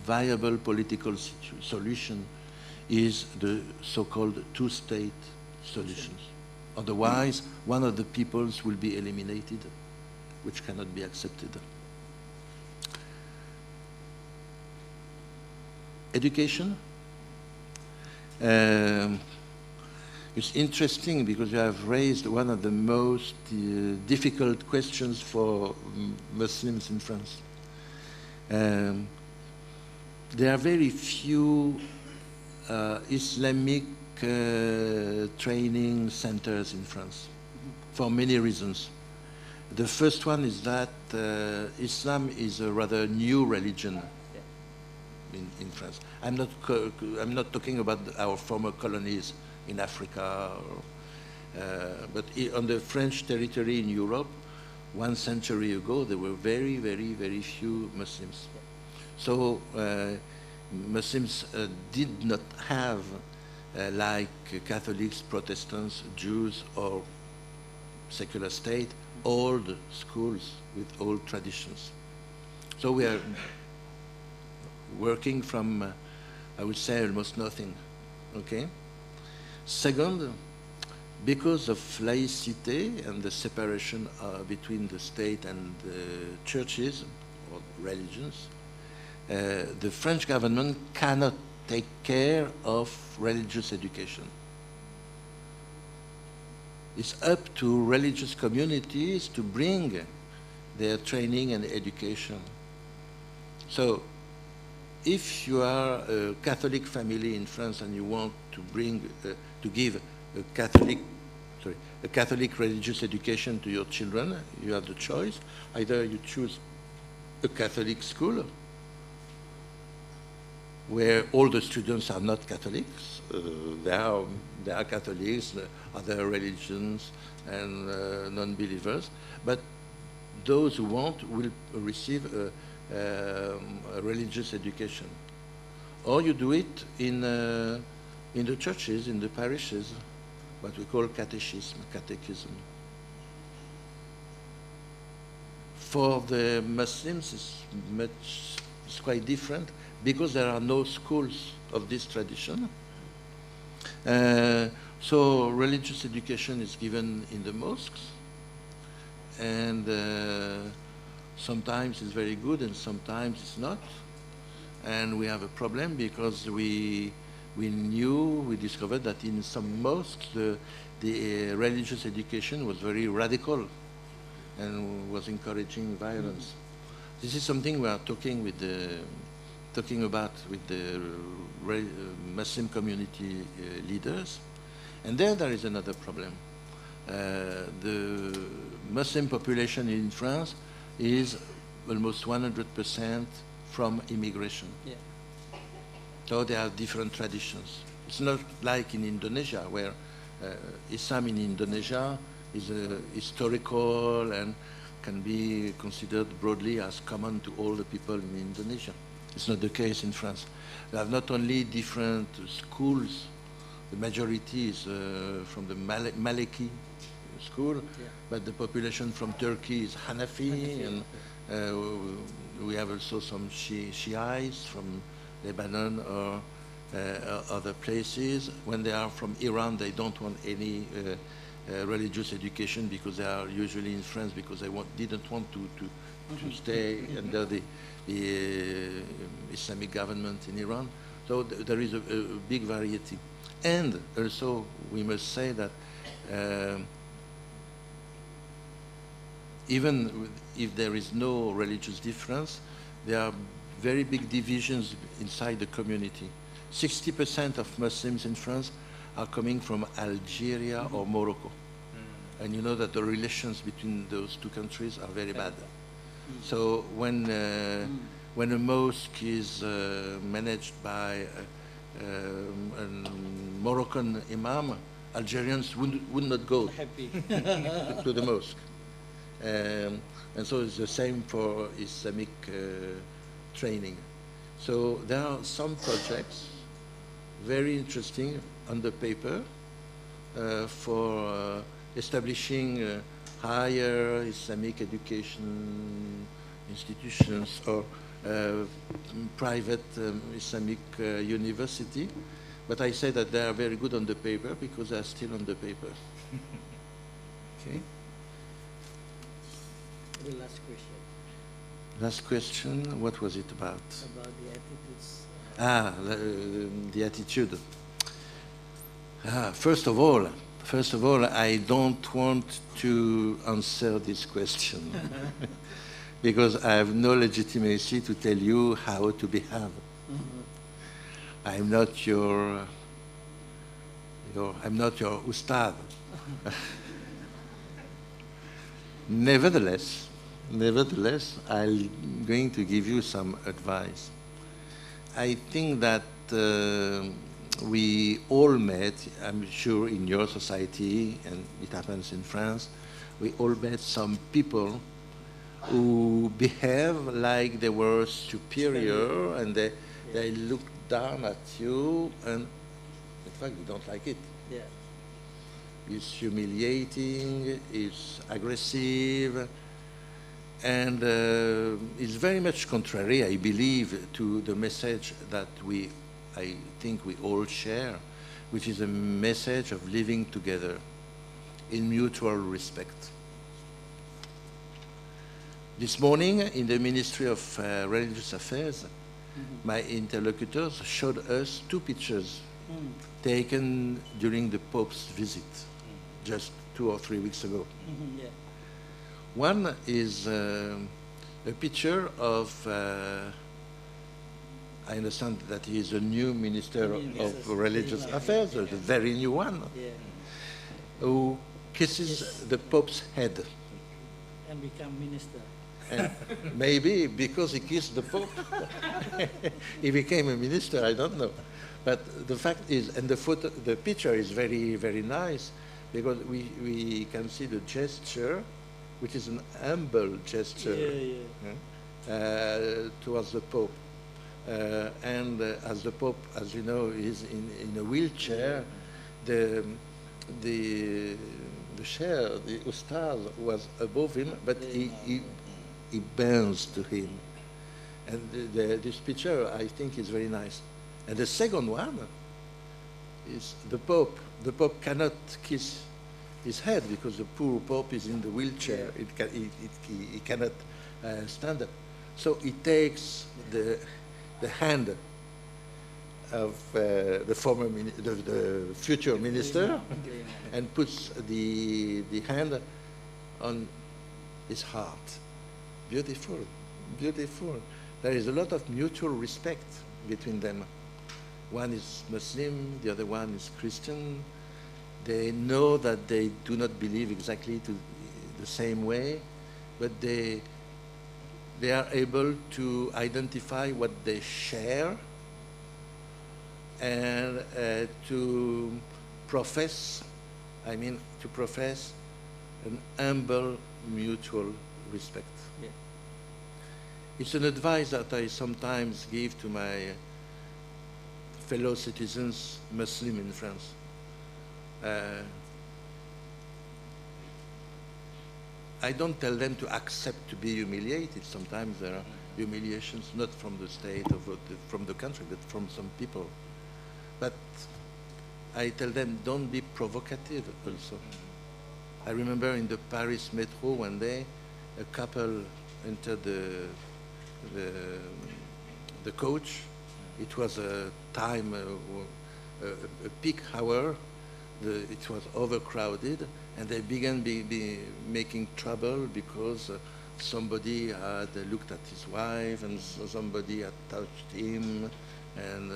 viable political solution is the so-called two-state solutions. Otherwise, one of the peoples will be eliminated, which cannot be accepted. Education. It's interesting because you have raised one of the most difficult questions for Muslims in France. There are very few Islamic training centers in France for many reasons. The first one is that Islam is a rather new religion in France. I'm not talking about our former colonies in Africa, but on the French territory in Europe, 1 century ago, there were very, very, very few Muslims. So Muslims did not have, like Catholics, Protestants, Jews, or secular state, old schools with old traditions. So we are working from, I would say, almost nothing, okay? Second, because of laïcité and the separation between the state and the churches or religions, the French government cannot take care of religious education. It's up to religious communities to bring their training and education. So if you are a Catholic family in France and you want to bring, to give a Catholic religious education to your children, you have the choice. Either you choose a Catholic school where all the students are not Catholics. There are Catholics, other religions, and non-believers. But those who want will receive a religious education. Or you do it in the churches, in the parishes, what we call catechism. For the Muslims, it's quite different because there are no schools of this tradition. So religious education is given in the mosques, and sometimes it's very good and sometimes it's not. And we have a problem because we discovered that in some mosques the religious education was very radical and was encouraging violence. This is something we are talking about with the Muslim community leaders. And then there is another problem. The Muslim population in France is almost 100% from immigration. Yeah. So they have different traditions. It's not like in Indonesia, where Islam in Indonesia is historical and can be considered broadly as common to all the people in Indonesia. It's not the case in France. They have not only different schools, the majority is from the Maliki school, but the population from Turkey is Hanafi, and we have also some Shiites from Lebanon or other places. When they are from Iran, they don't want any religious education because they are usually in France because they didn't want to stay under the Islamic government in Iran. So there is a big variety. And also, we must say that even if there is no religious difference, there are very big divisions inside the community. 60% of Muslims in France are coming from Algeria or Morocco. And you know that the relations between those two countries are very bad. So when a mosque is managed by a Moroccan imam, Algerians would not go to the mosque. And so it's the same for Islamic training. So there are some projects very interesting on the paper for establishing higher Islamic education institutions or private Islamic university. But I say that they are very good on the paper because they are still on the paper. Okay. The last question. Last question, what was it about? About the attitudes. The attitude. First of all, I don't want to answer this question because I have no legitimacy to tell you how to behave. I'm not your ustad. Nevertheless, I'm going to give you some advice. I think that we all met, I'm sure in your society, and it happens in France, we all met some people who behave like they were superior and they look down at you, and in fact you don't like it. Yeah. It's humiliating, it's aggressive, and it's very much contrary, I believe, to the message that I think we all share, which is a message of living together in mutual respect. This morning, in the Ministry of Religious Affairs, my interlocutors showed us two pictures taken during the Pope's visit, just 2 or 3 weeks ago. Yeah. One is a picture of, I understand that he is a new Minister of Religious Affairs, a very new one, who kisses the Pope's head. And become minister. And maybe because he kissed the Pope, he became a minister, I don't know. But the fact is, and the picture is very, very nice, because we can see the gesture, which is an humble gesture towards the Pope. And as the Pope, as you know, is in a wheelchair, the chair, the ustaz, was above him, but he bends to him. And this picture, I think, is very nice. And the second one is the Pope. The Pope cannot kiss his head because the poor Pope is in the wheelchair. He cannot stand up. So he takes the hand of the future minister and puts the hand on his heart. Beautiful, beautiful. There is a lot of mutual respect between them. One is Muslim, the other one is Christian. They know that they do not believe exactly the same way, but they are able to identify what they share and to profess an humble mutual respect. Yeah. It's an advice that I sometimes give to my fellow citizens, Muslim in France. I don't tell them to accept to be humiliated. Sometimes there are humiliations not from the state or from the country, but from some people. But I tell them, don't be provocative also. I remember in the Paris metro one day, a couple entered the coach. It was a time, a peak hour. It was overcrowded, and they began making trouble because somebody had looked at his wife, and somebody had touched him, and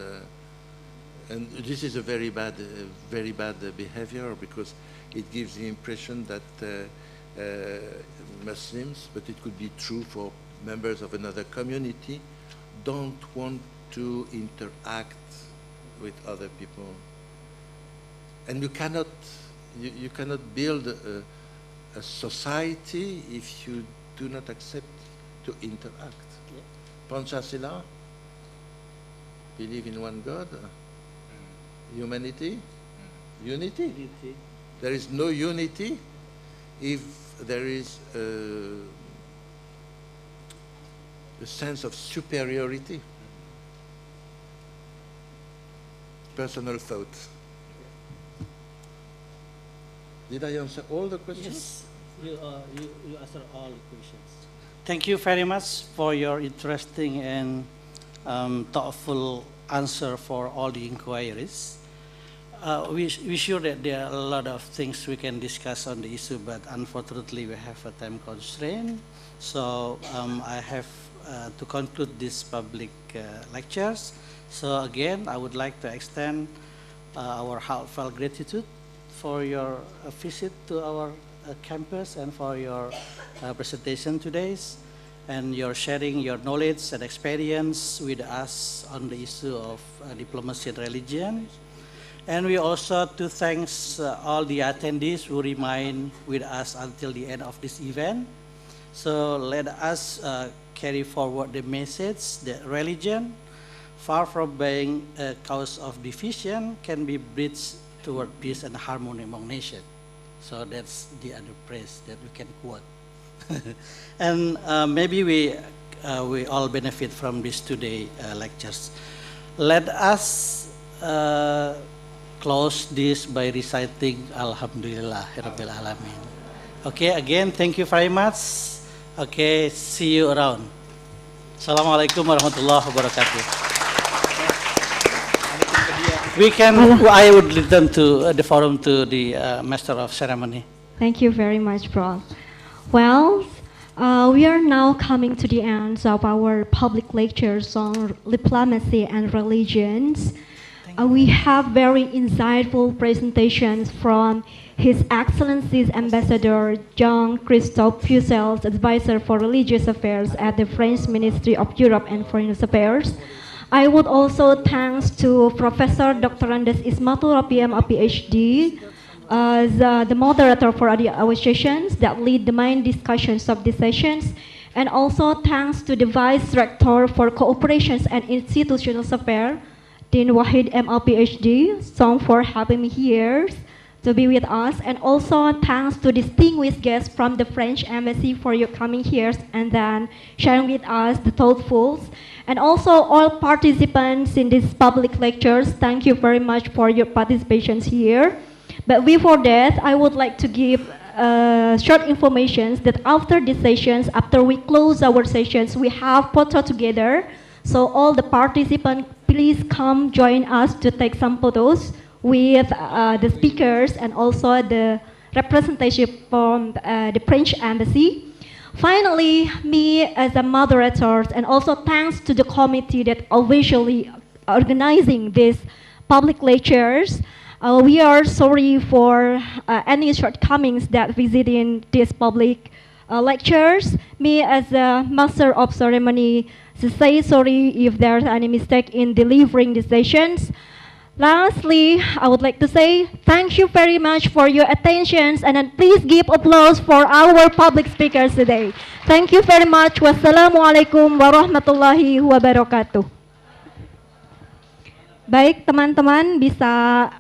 this is a very bad behavior, because it gives the impression that Muslims, but it could be true for members of another community, don't want to interact with other people. And you cannot build a society if you do not accept to interact. Yeah. Panchasila, believe in one God, humanity, unity. There is no unity if there is a sense of superiority. Personal thought. Did I answer all the questions? Yes, you answered all the questions. Thank you very much for your interesting and thoughtful answer for all the inquiries. We sure that there are a lot of things we can discuss on the issue, but unfortunately we have a time constraint. So I have to conclude this public lectures. So again, I would like to extend our heartfelt gratitude for your visit to our campus and for your presentation today, and your sharing your knowledge and experience with us on the issue of diplomacy and religion. And we also to thanks all the attendees who remain with us until the end of this event. So let us carry forward the message that religion, far from being a cause of division, can be bridged toward peace and harmony among nations. So that's the other phrase that we can quote. And maybe we all benefit from this today lectures. Let us close this by reciting Alhamdulillah Rabbil Alamin. Okay, again, thank you very much. Okay, see you around. Assalamualaikum warahmatullahi wabarakatuh. I would return to the forum to the Master of Ceremony. Thank you very much, Prof. Well, we are now coming to the end of our public lectures on diplomacy and religions. We have very insightful presentations from His Excellency's Ambassador Jean-Christophe Pucel's Advisor for Religious Affairs at the French Ministry of Europe and Foreign Affairs. I would also thanks to Professor Dr. Andes Ismatul Rapi, M.Pd, the moderator for our sessions that lead the main discussions of the sessions, and also thanks to the Vice Rector for Cooperations and Institutional Affairs, Dean Wahid M.Pd, for having me here to be with us, and also thanks to distinguished guests from the French Embassy for your coming here and then sharing with us the thoughtfuls. And also all participants in these public lectures, thank you very much for your participation here. But before that, I would like to give short information that after the sessions, after we close our sessions, we have photo together. So all the participants, please come join us to take some photos with the speakers and also the representation from the French Embassy. Finally, me as a moderator, and also thanks to the committee that officially organizing these public lectures. We are sorry for any shortcomings that visiting these public lectures. Me as a master of ceremony say sorry if there's any mistake in delivering the sessions. Lastly, I would like to say thank you very much for your attention, and then please give applause for our public speakers today. Thank you very much. Wassalamualaikum warahmatullahi wabarakatuh. Baik, teman-teman bisa